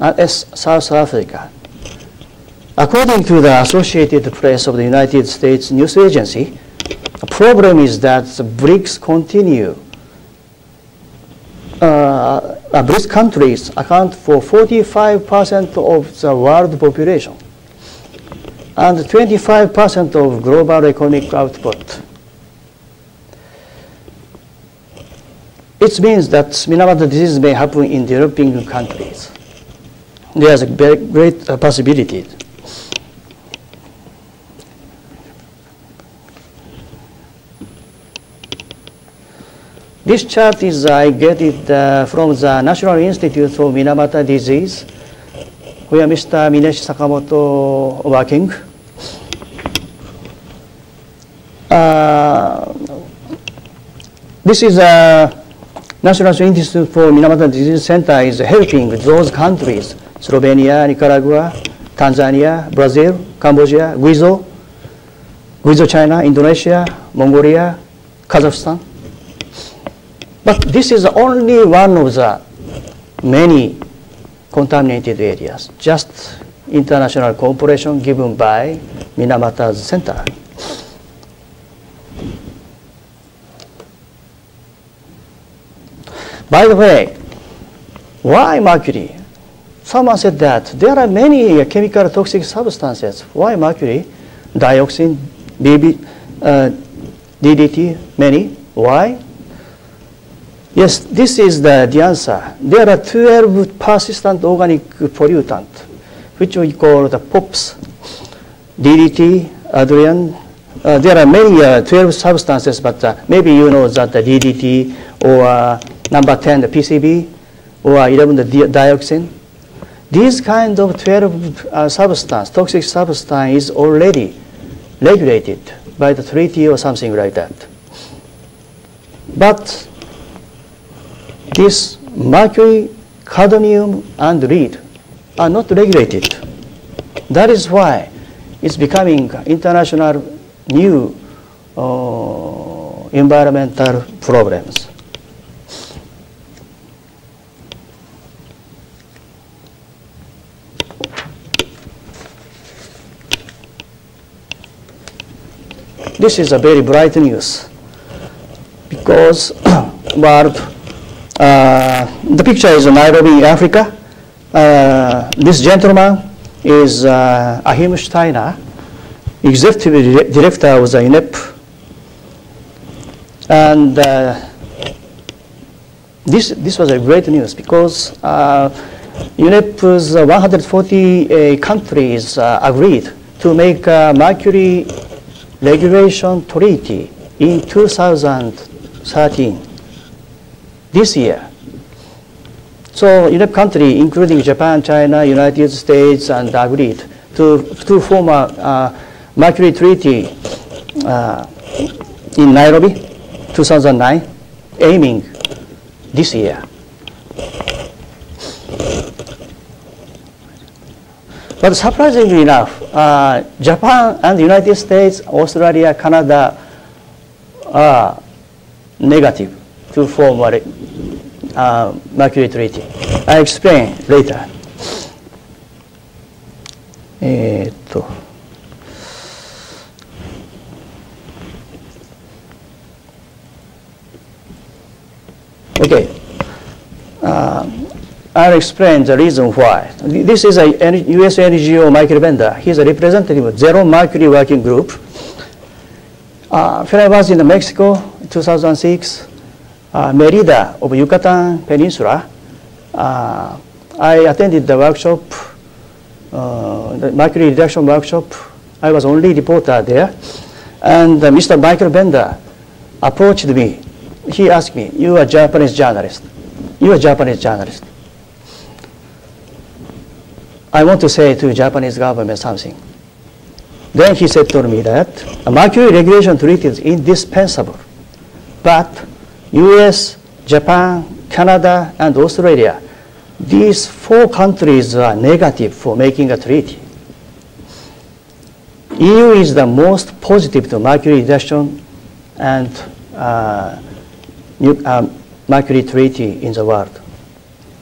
and S, South Africa. According to the Associated Press of the United States News Agency, the problem is that the BRICS continue. BRICS countries account for 45% of the world population and 25% of global economic output. It means that Minamata disease may happen in developing countries. There's a great possibility. This chart is, I get it from the National Institute for Minamata Disease, where Mr. Mineshi Sakamoto working. This is a National Institute for Minamata Disease Center is helping those countries, Slovenia, Nicaragua, Tanzania, Brazil, Cambodia, Guizhou, China, Indonesia, Mongolia, Kazakhstan. But this is only one of the many contaminated areas, just international cooperation given by Minamata's center. By the way, why mercury? Someone said that there are many chemical toxic substances. Why mercury? Dioxin, DDT, many. Why? Yes, this is the answer. There are 12 persistent organic pollutants, which we call the POPs, DDT, adrian. There are many 12 substances, but maybe you know that the DDT or number 10, the PCB, or 11, the dioxin. These kind of 12 substance, toxic substance is already regulated by the treaty or something like that. But this mercury, cadmium, and lead are not regulated. That is why it's becoming international new environmental problems. This is a very bright news because the picture is Nairobi, Africa. This gentleman is Ahim Steiner, executive director of the UNEP. And this was a great news because UNEP's 140 countries agreed to make a mercury regulation treaty in 2013, this year. So UNEP country, including Japan, China, United States, and agreed to form a mercury treaty in Nairobi, 2009, aiming this year. But surprisingly enough, Japan and the United States, Australia, Canada are negative to form a Mercury Treaty. I explain later. Okay. I'll explain the reason why. This is a US NGO Michael Bender. He's a representative of Zero Mercury Working Group. When I was in Mexico in 2006, Merida of Yucatan Peninsula, I attended the workshop, the mercury reduction workshop. I was only reporter there. And Mr. Michael Bender approached me. He asked me, "You are a Japanese journalist. You are a Japanese journalist. I want to say to the Japanese government something." Then he said to me that a mercury regulation treaty is indispensable. But US, Japan, Canada, and Australia, these 4 countries are negative for making a treaty. EU is the most positive to mercury reduction and mercury treaty in the world.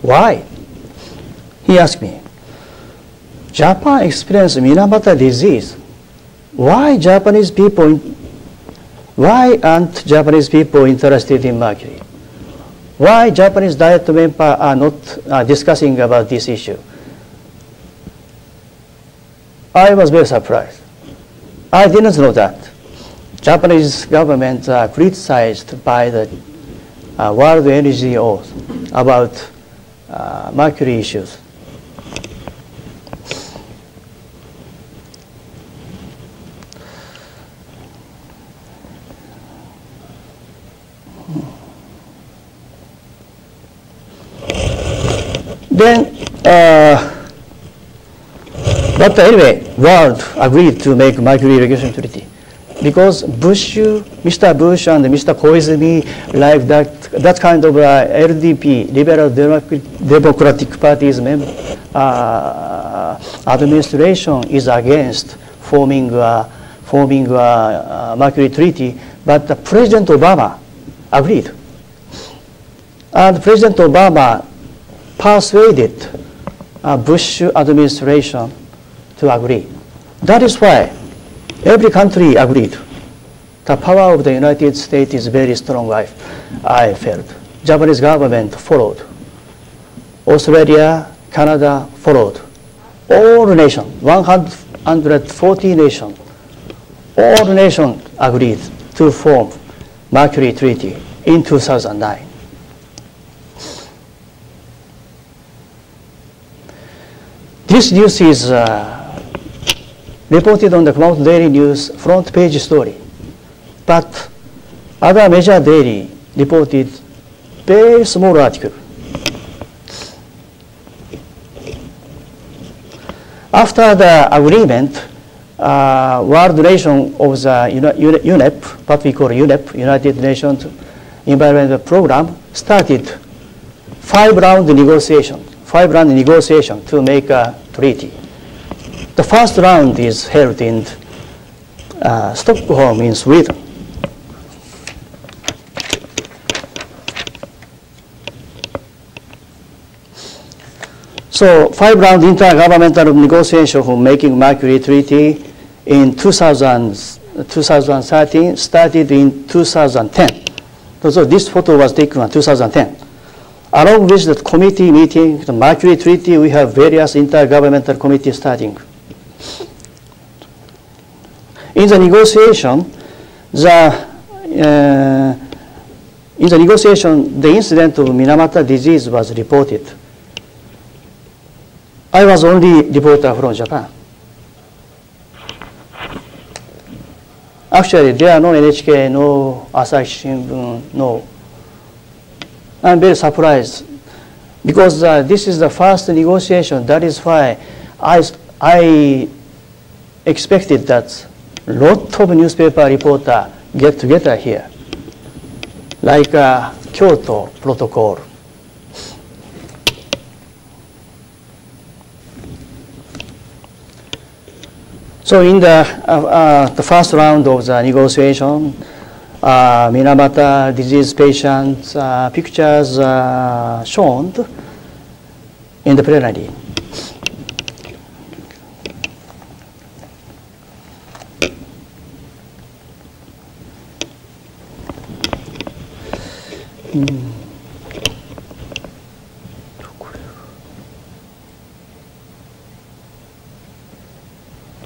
Why? He asked me. Japan experienced Minamata disease. Why aren't Japanese people interested in mercury? Why Japanese Diet members are not discussing about this issue? I was very surprised. I didn't know that. Japanese government are criticized by the World NGOs about mercury issues. Then, but anyway, world agreed to make mercury regulation treaty because Mr. Bush and Mr. Koizumi like that kind of LDP, Liberal Democratic Party's administration is against forming mercury treaty, but President Obama agreed, and President Obama persuaded Bush administration to agree. That is why every country agreed. The power of the United States is very strong, I felt. Japanese government followed. Australia, Canada followed. All nations, 140 nations, all nations agreed to form Mercury Treaty in 2009. This news is reported on the Kumamoto Daily News front page story, but other major daily reported very small article. After the agreement, world nation of the UNEP, what we call UNEP, United Nations Environment Program, started 5-round negotiation to make a treaty. The first round is held in Stockholm in Sweden. So 5-round intergovernmental negotiation for making Mercury Treaty in 2013 started in 2010. So this photo was taken in 2010. Along with the committee meeting, the Mercury Treaty, we have various intergovernmental committees starting. In the negotiation, the incident of Minamata disease was reported. I was only reporter from Japan. Actually, there are no NHK, no Asahi Shimbun, no. I'm very surprised because this is the first negotiation. That is why I expected that a lot of newspaper reporters get together here, like Kyoto Protocol. So in the first round of the negotiation, Minamata disease patients pictures shown in the plenary.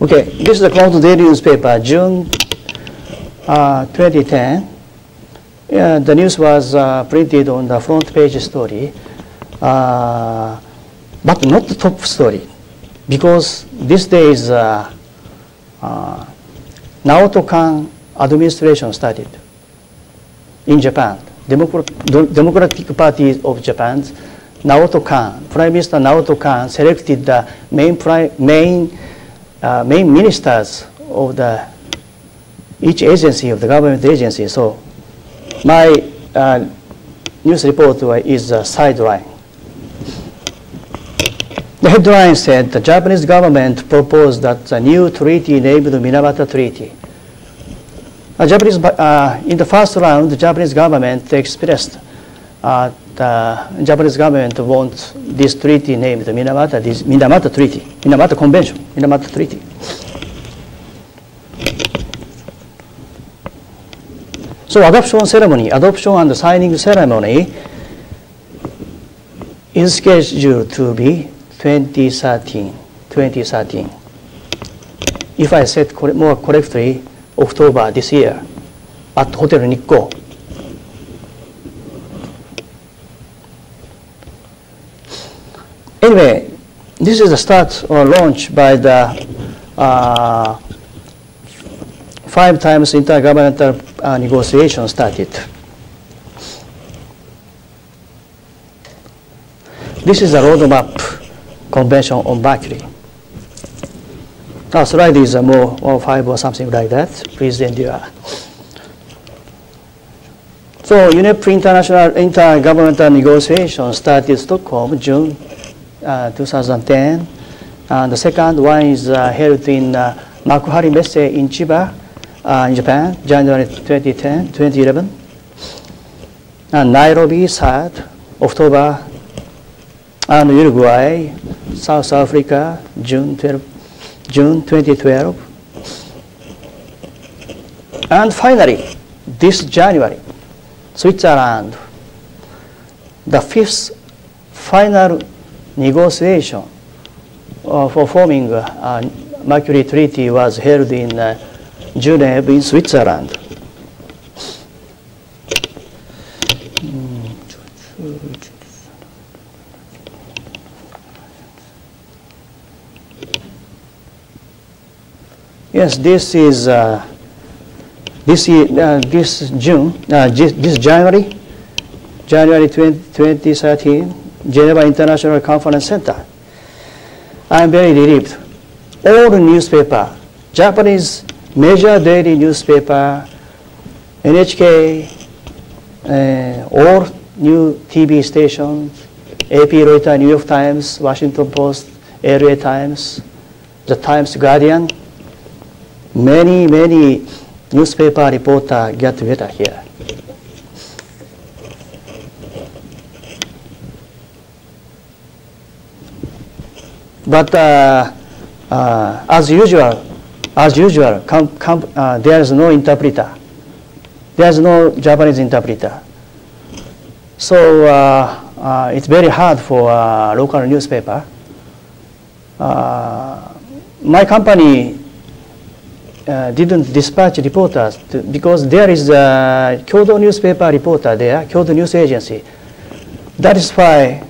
Okay, this is the Kumamoto Daily newspaper, June 2010. The news was printed on the front page story, but not the top story, because this day is Naoto Kan administration started in Japan. Democratic Party of Japan, Naoto Kan, Prime Minister Naoto Kan selected the main ministers of each agency of the government agency. So my news report is a sideline. The headline said the Japanese government proposed that the new treaty named the Minamata Treaty. In the first round, the Japanese government expressed the Japanese government wants this treaty named the Minamata Treaty, Minamata Convention, Minamata Treaty. So adoption and signing ceremony is scheduled to be 2013. If I said more correctly, October this year at Hotel Nikko. Anyway, this is the start or launch by the 5 times intergovernmental negotiation started. This is a roadmap convention on Mercury. Our slide is more or 5 or something like that. Please endure. So UNEP International Intergovernmental Negotiation started in Stockholm, June 2010. And the second one is held in Makuhari Messe in Chiba, in Japan, January 2011. And Nairobi, 3rd October, and Uruguay, South Africa, June 2012. And finally, this January, Switzerland, the 5th final negotiation for forming Mercury Treaty was held in Geneva in Switzerland. Yes, this is this January 2013, Geneva International Conference Center. I'm very relieved. All newspaper, Japanese major daily newspaper, NHK, all new TV stations, AP, Reuters, New York Times, Washington Post, LA Times, the Times Guardian, many newspaper reporters get together here. But as usual, there is no interpreter. There is no Japanese interpreter. So it's very hard for local newspaper. My company didn't dispatch reporters because there is a Kyoto newspaper reporter there, Kyoto News Agency. That is why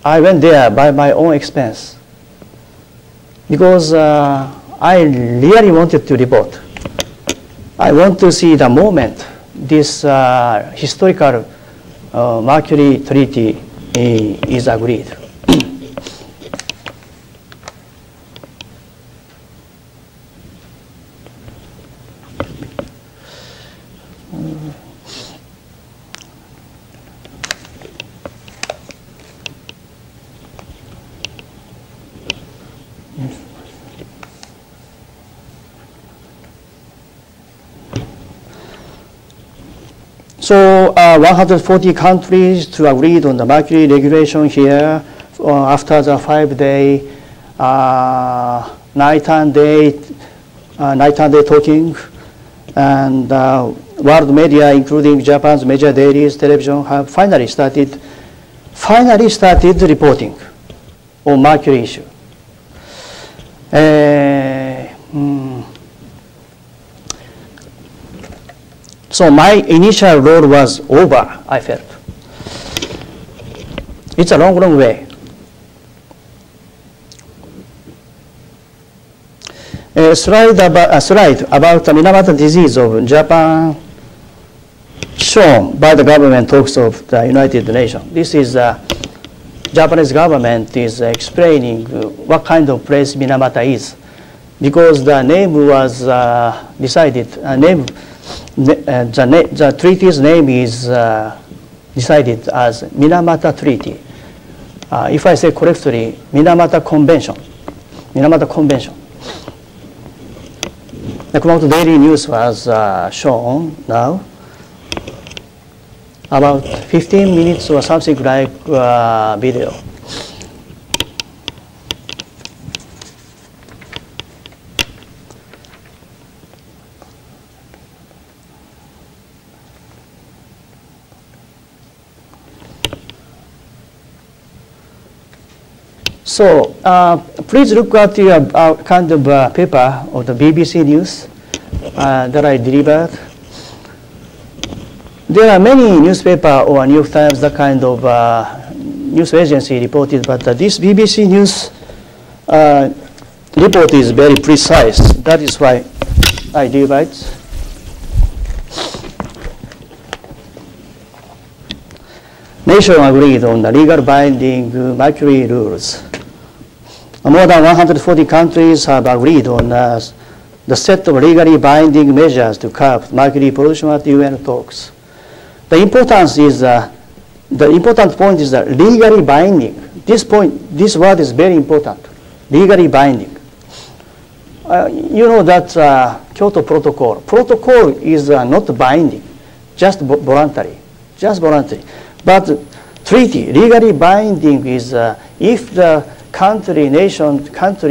I went there by my own expense. Because I really wanted to report. I want to see the moment this historical Mercury Treaty is agreed. So 140 countries to agreed on the mercury regulation here after the 5-day night and day talking, and world media, including Japan's major dailies, television, have finally started reporting on mercury issue. So my initial role was over, I felt. It's a long, long way. A slide about the Minamata disease of Japan shown by the government talks of the United Nations. This is Japanese government is explaining what kind of place Minamata is, because the name was decided. The treaty's name is decided as Minamata Treaty. If I say correctly, Minamata Convention. Minamata Convention. The Kumamoto Daily News was shown now. About 15 minutes or something like video. So please look at your kind of paper of the BBC News that I delivered. There are many newspaper or New York Times, that kind of news agency reported, but this BBC News report is very precise. That is why I delivered. Nation agreed on the legal binding mercury rules. More than 140 countries have agreed on the set of legally binding measures to curb mercury pollution at UN talks. The important point is that legally binding. This word is very important. Legally binding. You know that Kyoto Protocol. Protocol is not binding, just voluntary, But treaty, legally binding is if the country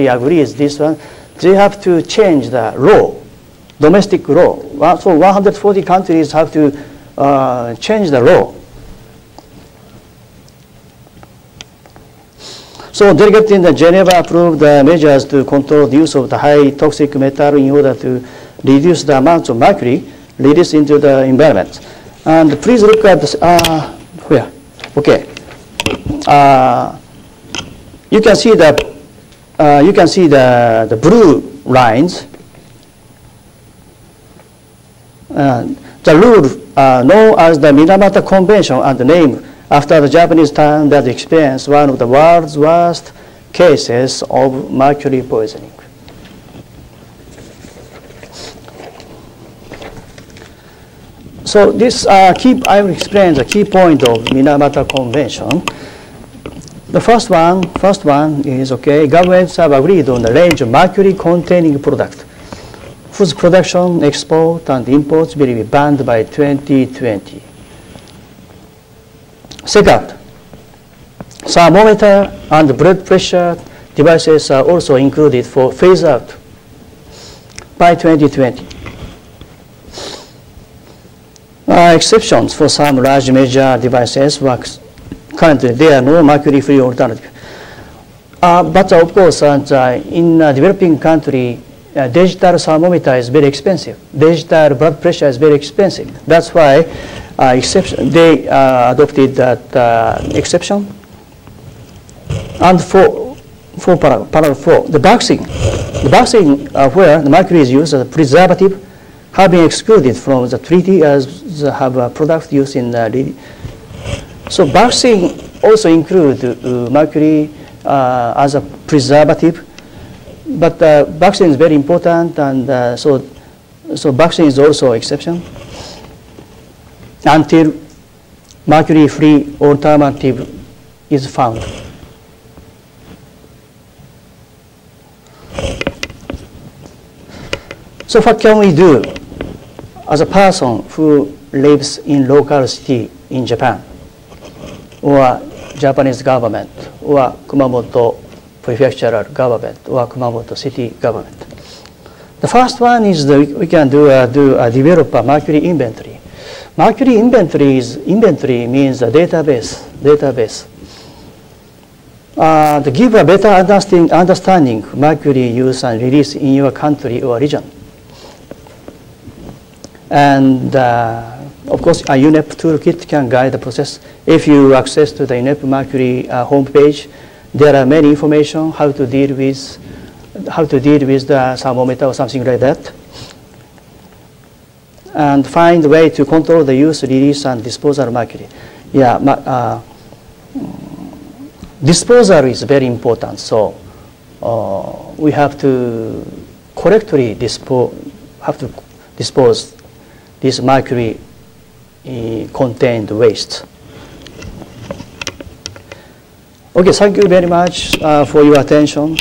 agrees this one, they have to change the law, domestic law. So 140 countries have to change the law. So delegates in Geneva approved the measures to control the use of the high toxic metal in order to reduce the amount of mercury released into the environment. And please look at this, where? Okay. You can see the blue lines. The rule known as the Minamata Convention, and named after the Japanese town that experienced one of the world's worst cases of mercury poisoning. So this I will explain the key point of Minamata Convention. The first one is, okay, governments have agreed on the range of mercury-containing products whose production, export, and imports will be banned by 2020. Second, thermometer and blood pressure devices are also included for phase out by 2020. Exceptions for some large major devices works. Currently, there are no mercury-free alternative. But of course, in a developing country, digital thermometer is very expensive. Digital blood pressure is very expensive. That's why they adopted that exception. And for paragraph 4, the vaccine where the mercury is used as a preservative have been excluded from the treaty as have a product used in So vaccine also include mercury as a preservative, but vaccine is very important, and so vaccine is also exception until mercury-free alternative is found. So what can we do? as a person who lives in local city in Japan, or Japanese government, or Kumamoto prefectural government, or Kumamoto city government. The first one is we can develop a Mercury inventory. Mercury inventory means a database. To give a better understanding Mercury use and release in your country or region. And of course, a UNEP toolkit can guide the process. If you access to the UNEP Mercury homepage, there are many information how to deal with the thermometer or something like that, and find a way to control the use, release, and disposal of mercury. Yeah, disposal is very important. So we have to correctly dispose this mercury contained waste. Okay, thank you very much for your attention.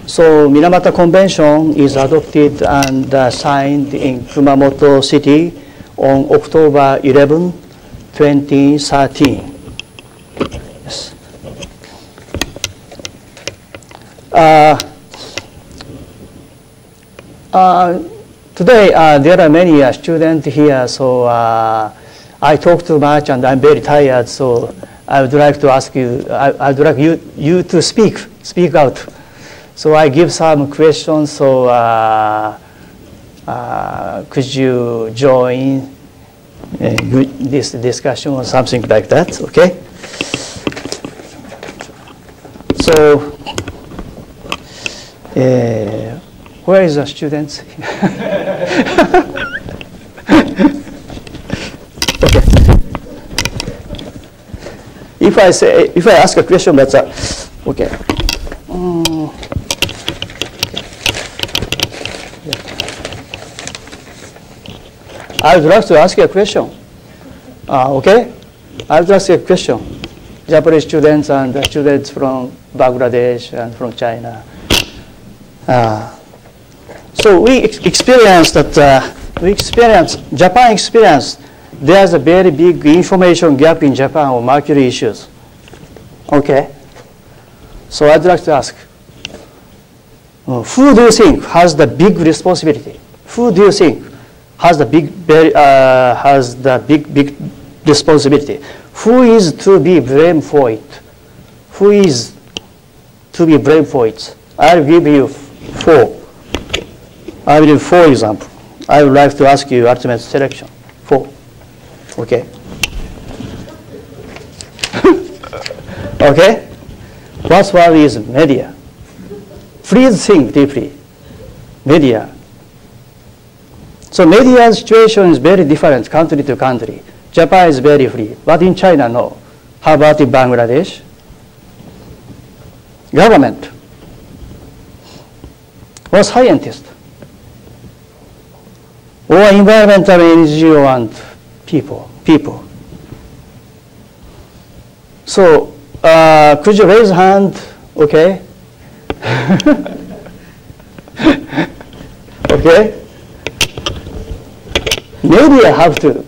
So Minamata Convention is adopted and signed in Kumamoto City on October 11, 2013. Yes. Today there are many students here, so I talk too much and I'm very tired, so I would like to ask you, I would like you to speak out. So I give some questions, so could you join this discussion or something like that, okay? So, where is the students? Okay. If I ask a question, that's okay. I would like to ask you a question. Okay? I would ask you a question. Japanese students and students from Bangladesh and from China. So we experienced that, Japan experienced, there's a very big information gap in Japan on mercury issues. Okay? So I'd like to ask, who do you think has the big responsibility? Who do you think has the big responsibility? Who is to be blamed for it? Who is to be blamed for it? I'll give you four. I will give 4 examples. I would like to ask you ultimate selection. 4. Okay. Okay. First one is media. Please think deeply. Media. So media situation is very different country to country. Japan is very free, but in China, no. How about in Bangladesh? Government or scientist or environmental NGO and people. So could you raise hand? Okay. Okay. Media had to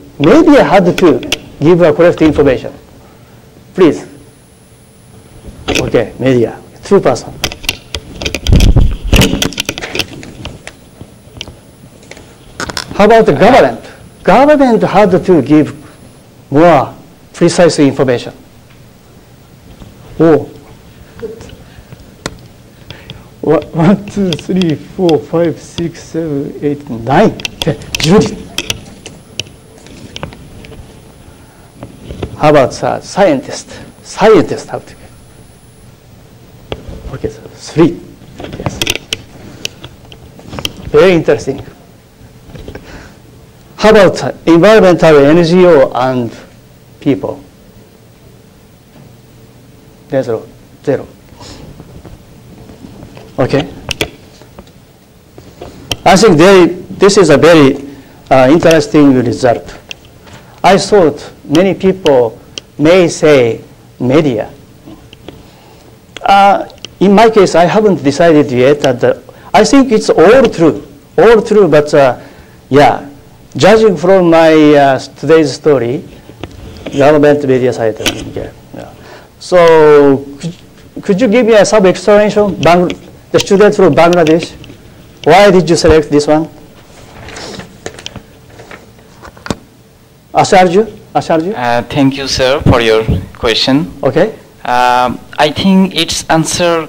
give a correct information. Please. Okay, media, 2%. How about the government? Government had to give more precise information. Oh. 1, 2, 3, 4, 5, 6, 7, 8, 9, 10, 10. How about scientists? Scientists have to. Okay, so 3. Yes. Very interesting. How about environmental NGO and people? There's 0. Okay. I think this is a very interesting result. I thought many people may say media. In my case, I haven't decided yet. I think it's all true, but yeah, Judging from my today's story, government media site. Yeah. So could you give me some explanation? The student from Bangladesh, why did you select this one? Asarju? Thank you, sir, for your question. Okay. I think its answer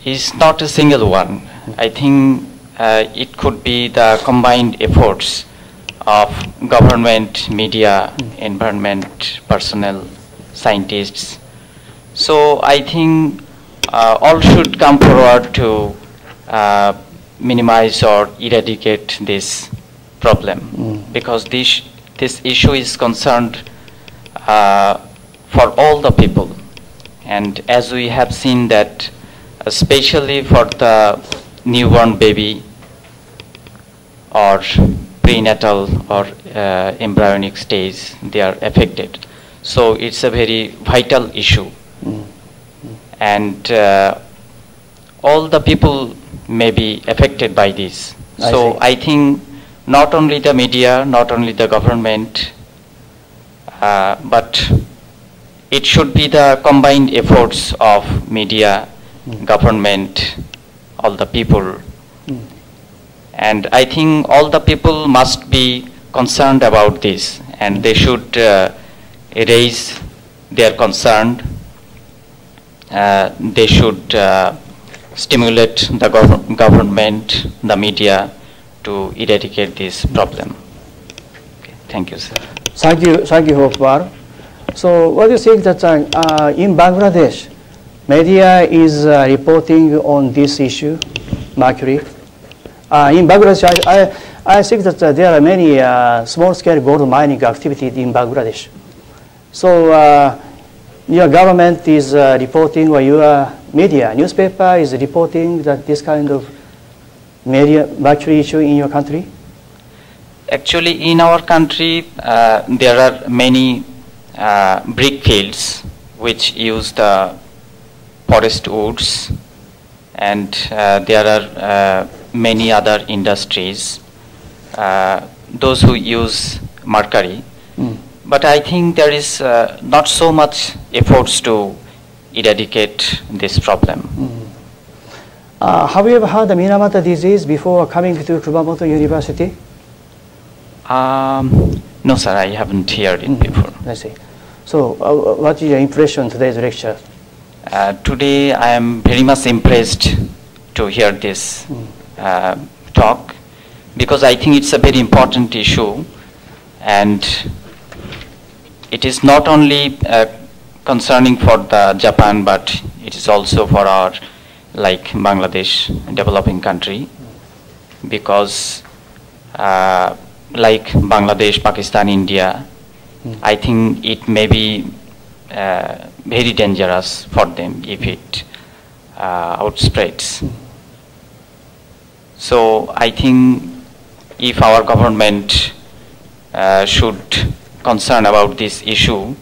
is not a single one. I think it could be the combined efforts of government, media, environment, personnel, scientists. So I think all should come forward to minimize or eradicate this problem, because this issue is concerned for all the people. And as we have seen that, especially for the newborn baby or prenatal or embryonic stage, they are affected. So it's a very vital issue. And all the people may be affected by this. So I think not only the media, not only the government, but it should be the combined efforts of media, government, all the people. And I think all the people must be concerned about this, and they should raise their concern. They should stimulate the government, the media, to eradicate this problem. Okay. Thank you, sir. Thank you, Hopewar. So what do you think that in Bangladesh, media is reporting on this issue, mercury? In Bangladesh, I think that there are many small-scale gold mining activities in Bangladesh. So your government is reporting, or your media, newspaper is reporting that this kind of mercury issue in your country? Actually, in our country, there are many brick fields which use the forest woods, and there are many other industries, those who use mercury. But I think there is not so much efforts to eradicate this problem. Have you ever heard the Minamata disease before coming to Kumamoto University? No, sir, I haven't heard it before. I see. So what is your impression today's lecture? Today I am very much impressed to hear this talk, because I think it's a very important issue, and it is not only concerning for the Japan, but it is also for our, like Bangladesh, developing country, because like Bangladesh, Pakistan, India, I think it may be very dangerous for them if it outspreads. So I think if our government should concern about this issue,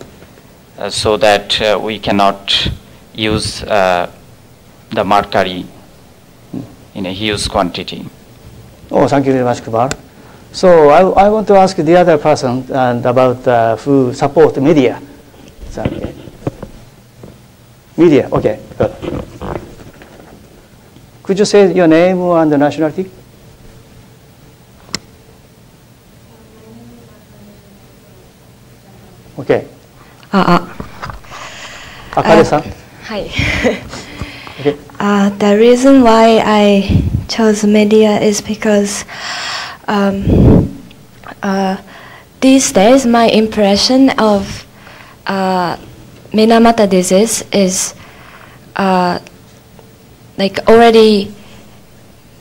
so that we cannot use the mercury in a huge quantity. Oh, thank you very much, Kumar. So I want to ask the other person about who support media. Okay. Media, okay, good. Could you say your name and the nationality? Okay. Akane-san. Hi. Okay. The reason why I chose media is because these days my impression of Minamata disease is like already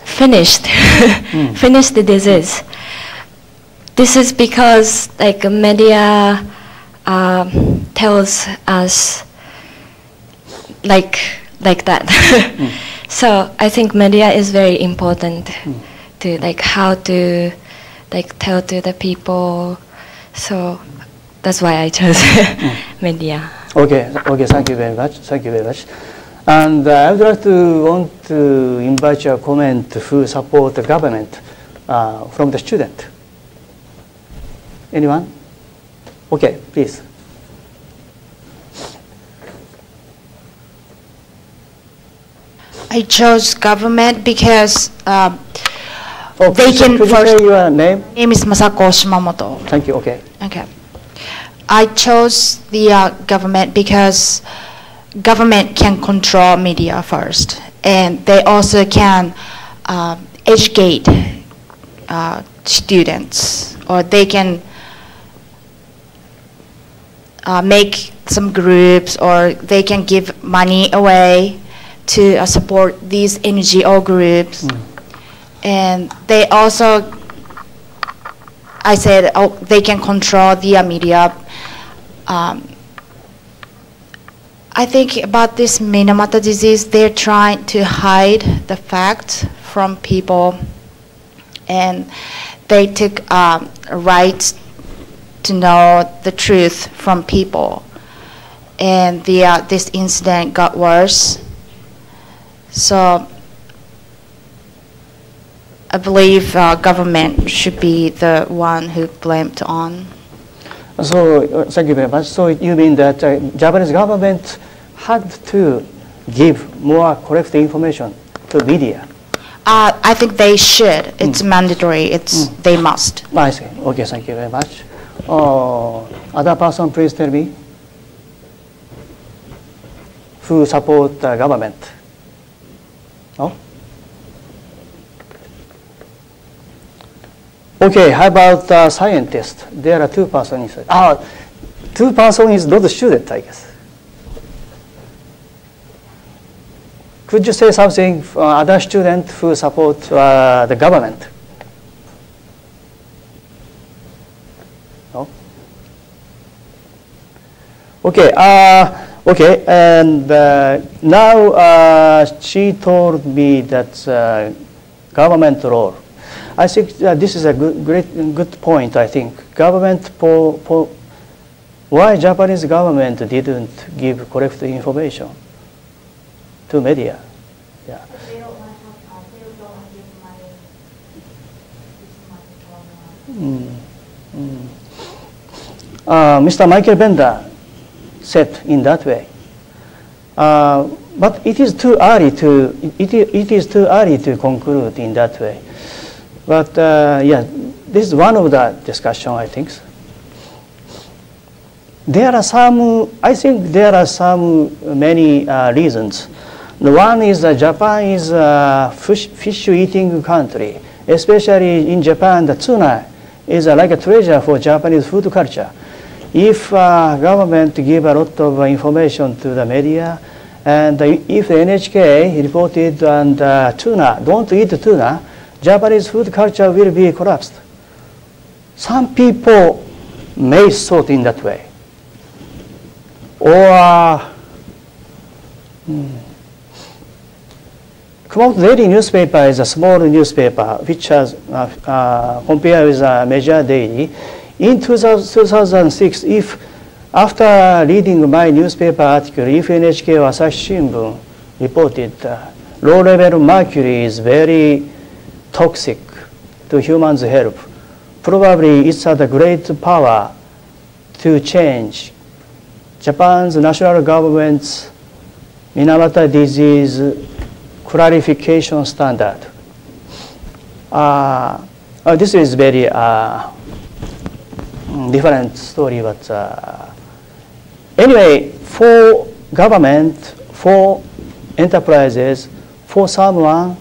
finished, finished the disease. This is because like media tells us like that. So I think media is very important to like how to like tell to the people. So that's why I chose media. Okay, okay, thank you very much. Thank you very much. And I would like to want to invite your comment who support the government from the student. Anyone? Okay, please. I chose government because Oh, they can could you first. say your name? Name is Masako Shimamoto. Thank you. Okay. Okay. I chose the government because government can control media first, and they also can educate students, or they can make some groups, or they can give money away to support these NGO groups. And they also, I said, oh, they can control the media. I think about this Minamata disease, they're trying to hide the facts from people, and they took rights to know the truth from people. And this incident got worse. So I believe government should be the one who blamed on. So thank you very much. So you mean that Japanese government had to give more correct information to media? I think they should. It's mandatory. They must. I see. Okay, thank you very much. Other person, please tell me. Who support the government? No? Okay, how about scientists? There are two persons. Two persons is not a student, I guess. Could you say something for other students who support the government? No? Okay, okay, and now she told me that government role. I think this is a good point, I think. Government, why Japanese government didn't give correct information to media? Yeah. They don't want to give money. Mr. Michael Bender said in that way. But it is too early to conclude in that way. But yeah, this is one of the discussion, I think. There are some, I think there are many reasons. The one is that Japan is a fish-eating country. Especially in Japan, the tuna is like a treasure for Japanese food culture. If government give a lot of information to the media, and if the NHK reported on tuna, don't eat tuna, Japanese food culture will be collapsed. Some people may thought in that way. Or Kumamoto Daily newspaper is a small newspaper which has compared with a major daily. In 2006, if after reading my newspaper article, if NHK or Asahi Shimbun reported low-level mercury is very toxic to humans' health, probably it's had a great power to change Japan's national government's Minamata disease clarification standard. This is very different story, but anyway, for government, for enterprises, for someone,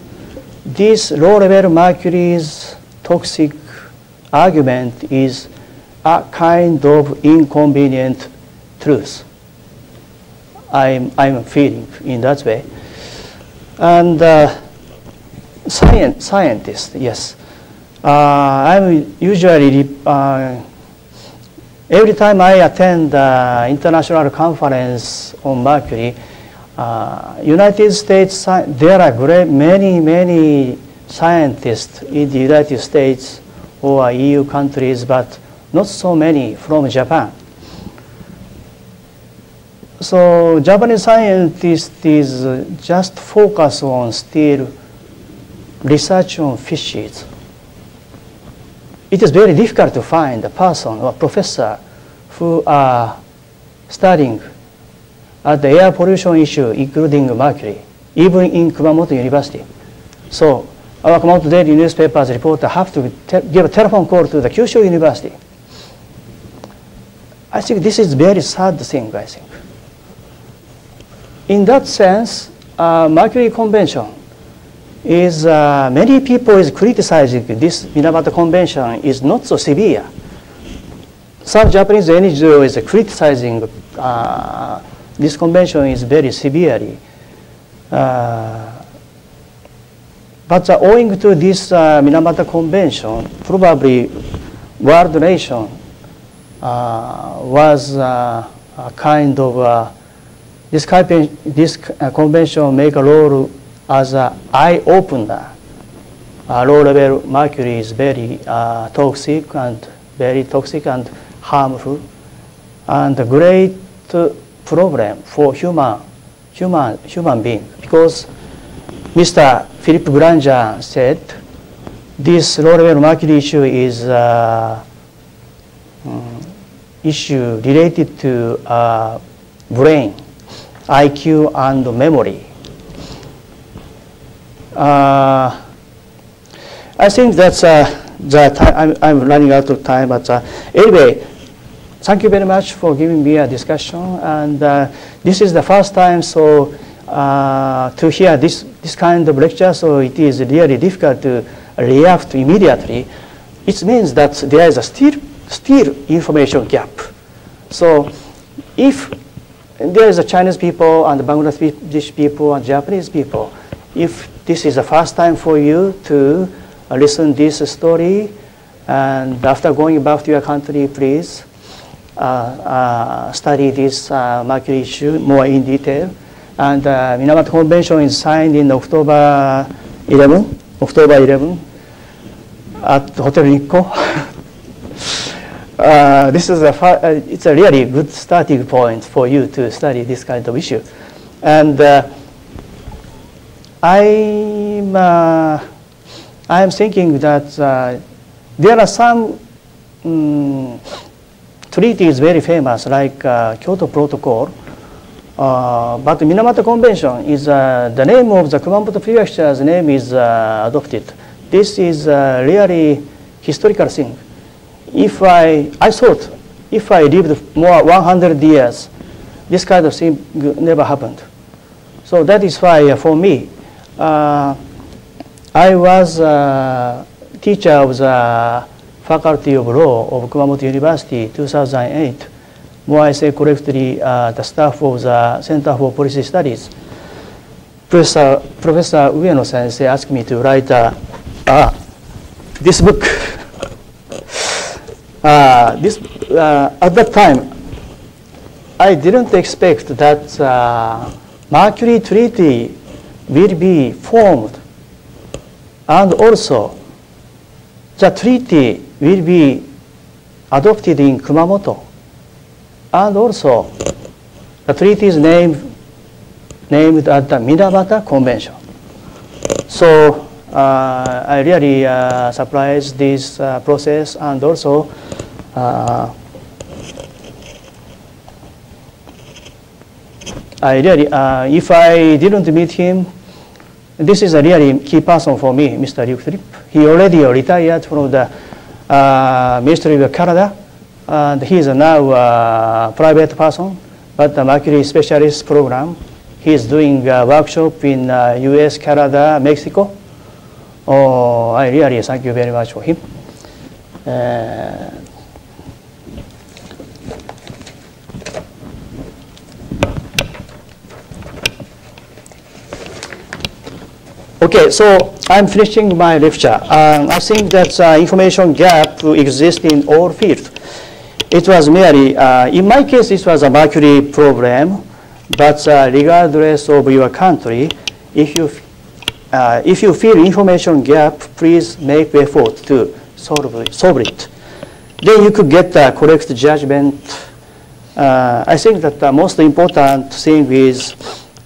this low-level mercury's toxic argument is a kind of inconvenient truth. I'm feeling in that way. And scientists, yes. I'm usually, every time I attend international conference on mercury, United States, there are many scientists in the United States or EU countries, but not so many from Japan. So Japanese scientists is just focus on still research on fishes. it is very difficult to find a person or professor who are studying at the air pollution issue, including mercury, even in Kumamoto University. So our Kumamoto Daily newspaper's reporter have to give a telephone call to the Kyushu University. I think this is very sad thing, I think. In that sense, Mercury Convention is, many people is criticizing this Minamata Convention is not so severe. Some Japanese NGO is criticizing this convention is very severely. But owing to this Minamata Convention, probably world nation was a kind of, this convention make a role as an eye-opener. Low-level mercury is very toxic and harmful, and a great problem for human being, because Mr. Philip Granger said this low-level mercury issue is issue related to brain, IQ, and memory. I think that's the time. I'm running out of time, but anyway, thank you very much for giving me a discussion. And this is the first time to hear this kind of lecture, so it is really difficult to react immediately. It means that there is a still information gap. So if there is a Chinese people and Bangladeshi people and Japanese people, if this is the first time for you to listen this story, and after going back to your country, please study this mercury issue more in detail. And Minamata Convention is signed in October 11 at Hotel Nikko. This is it's a really good starting point for you to study this kind of issue. And I'm thinking that there are some treaties very famous, like Kyoto Protocol, but Minamata Convention is the name of the Kumamoto Prefecture's name is adopted. This is really historical thing. If I thought if I lived more 100 years, this kind of thing never happened. So that is why for me, I was a teacher of the Faculty of Law of Kumamoto University 2008. More I say correctly, the staff of the Center for Policy Studies. Professor Ueno Sensei asked me to write this book. At that time, I didn't expect that Mercury Treaty will be formed, and also the treaty will be adopted in Kumamoto, and also the treaty is named as the Minamata Convention. So I really surprised this process, and also I really, if I didn't meet him, this is a really key person for me, Mr. Luke Tripp. He already retired from the Ministry of Canada, and he is now a private person, but the Mercury Specialist Program. He is doing a workshop in US, Canada, Mexico. Oh, I really thank you very much for him. Okay, so I'm finishing my lecture. I think that information gap exists in all fields. It was merely, in my case, it was a mercury problem, but regardless of your country, if you feel information gap, please make effort to solve it. Then you could get the correct judgment. I think that the most important thing is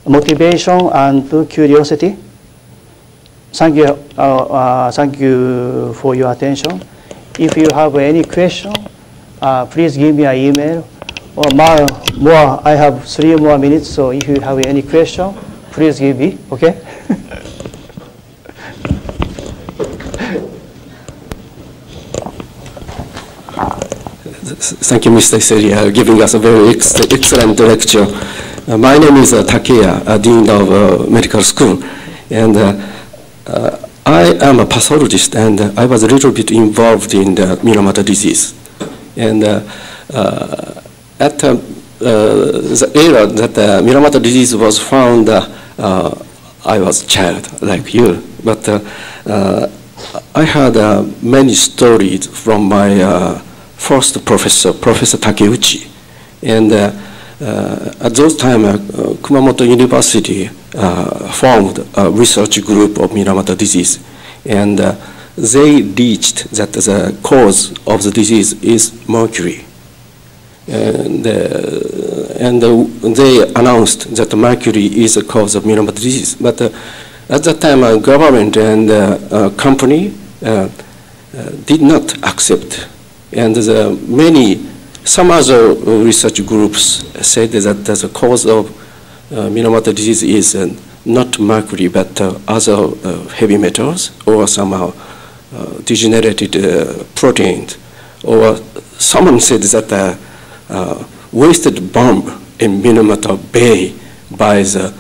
motivation and curiosity. Thank you for your attention. If you have any question, please give me an email. Or more, I have 3 more minutes, so if you have any question, please give me, okay? Thank you, Mr. Iseri, giving us a very excellent lecture. My name is Takeya, Dean of Medical School, and I am a pathologist, and I was a little bit involved in the Minamata disease. And at the era that the Minamata disease was found, I was a child like you, but I had many stories from my first professor, Professor Takeuchi. And at those time, Kumamoto University formed a research group of Minamata disease. And they reached that the cause of the disease is mercury. And they announced that mercury is the cause of Minamata disease. But at that time, government and company did not accept. And some other research groups said that the cause of Minamata disease is not mercury, but other heavy metals or somehow degenerated proteins. Or someone said that wasted bomb in Minamata Bay by the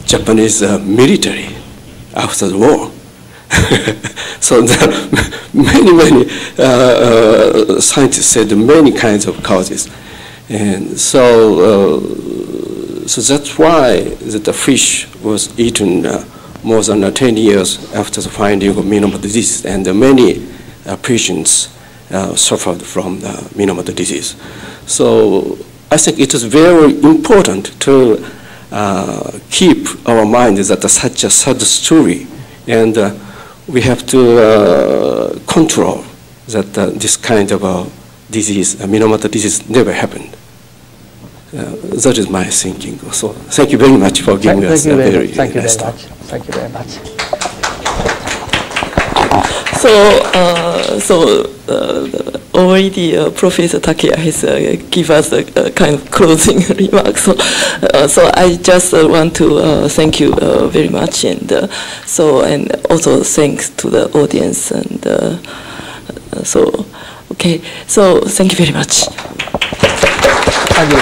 Japanese military after the war. So many scientists said many kinds of causes, and so that's why the fish was eaten more than 10 years after the finding of Minamata disease, and many patients suffered from the Minamata disease. So I think it is very important to keep our mind that such a sad story, and we have to control that this kind of disease, Minamata disease, never happened. That is my thinking. So thank you very much for giving us a very nice talk. Thank you very much. Already Professor Takeya has given us a kind of closing remarks. So I just want to thank you very much, and also thanks to the audience, and okay. So thank you very much. Thank you.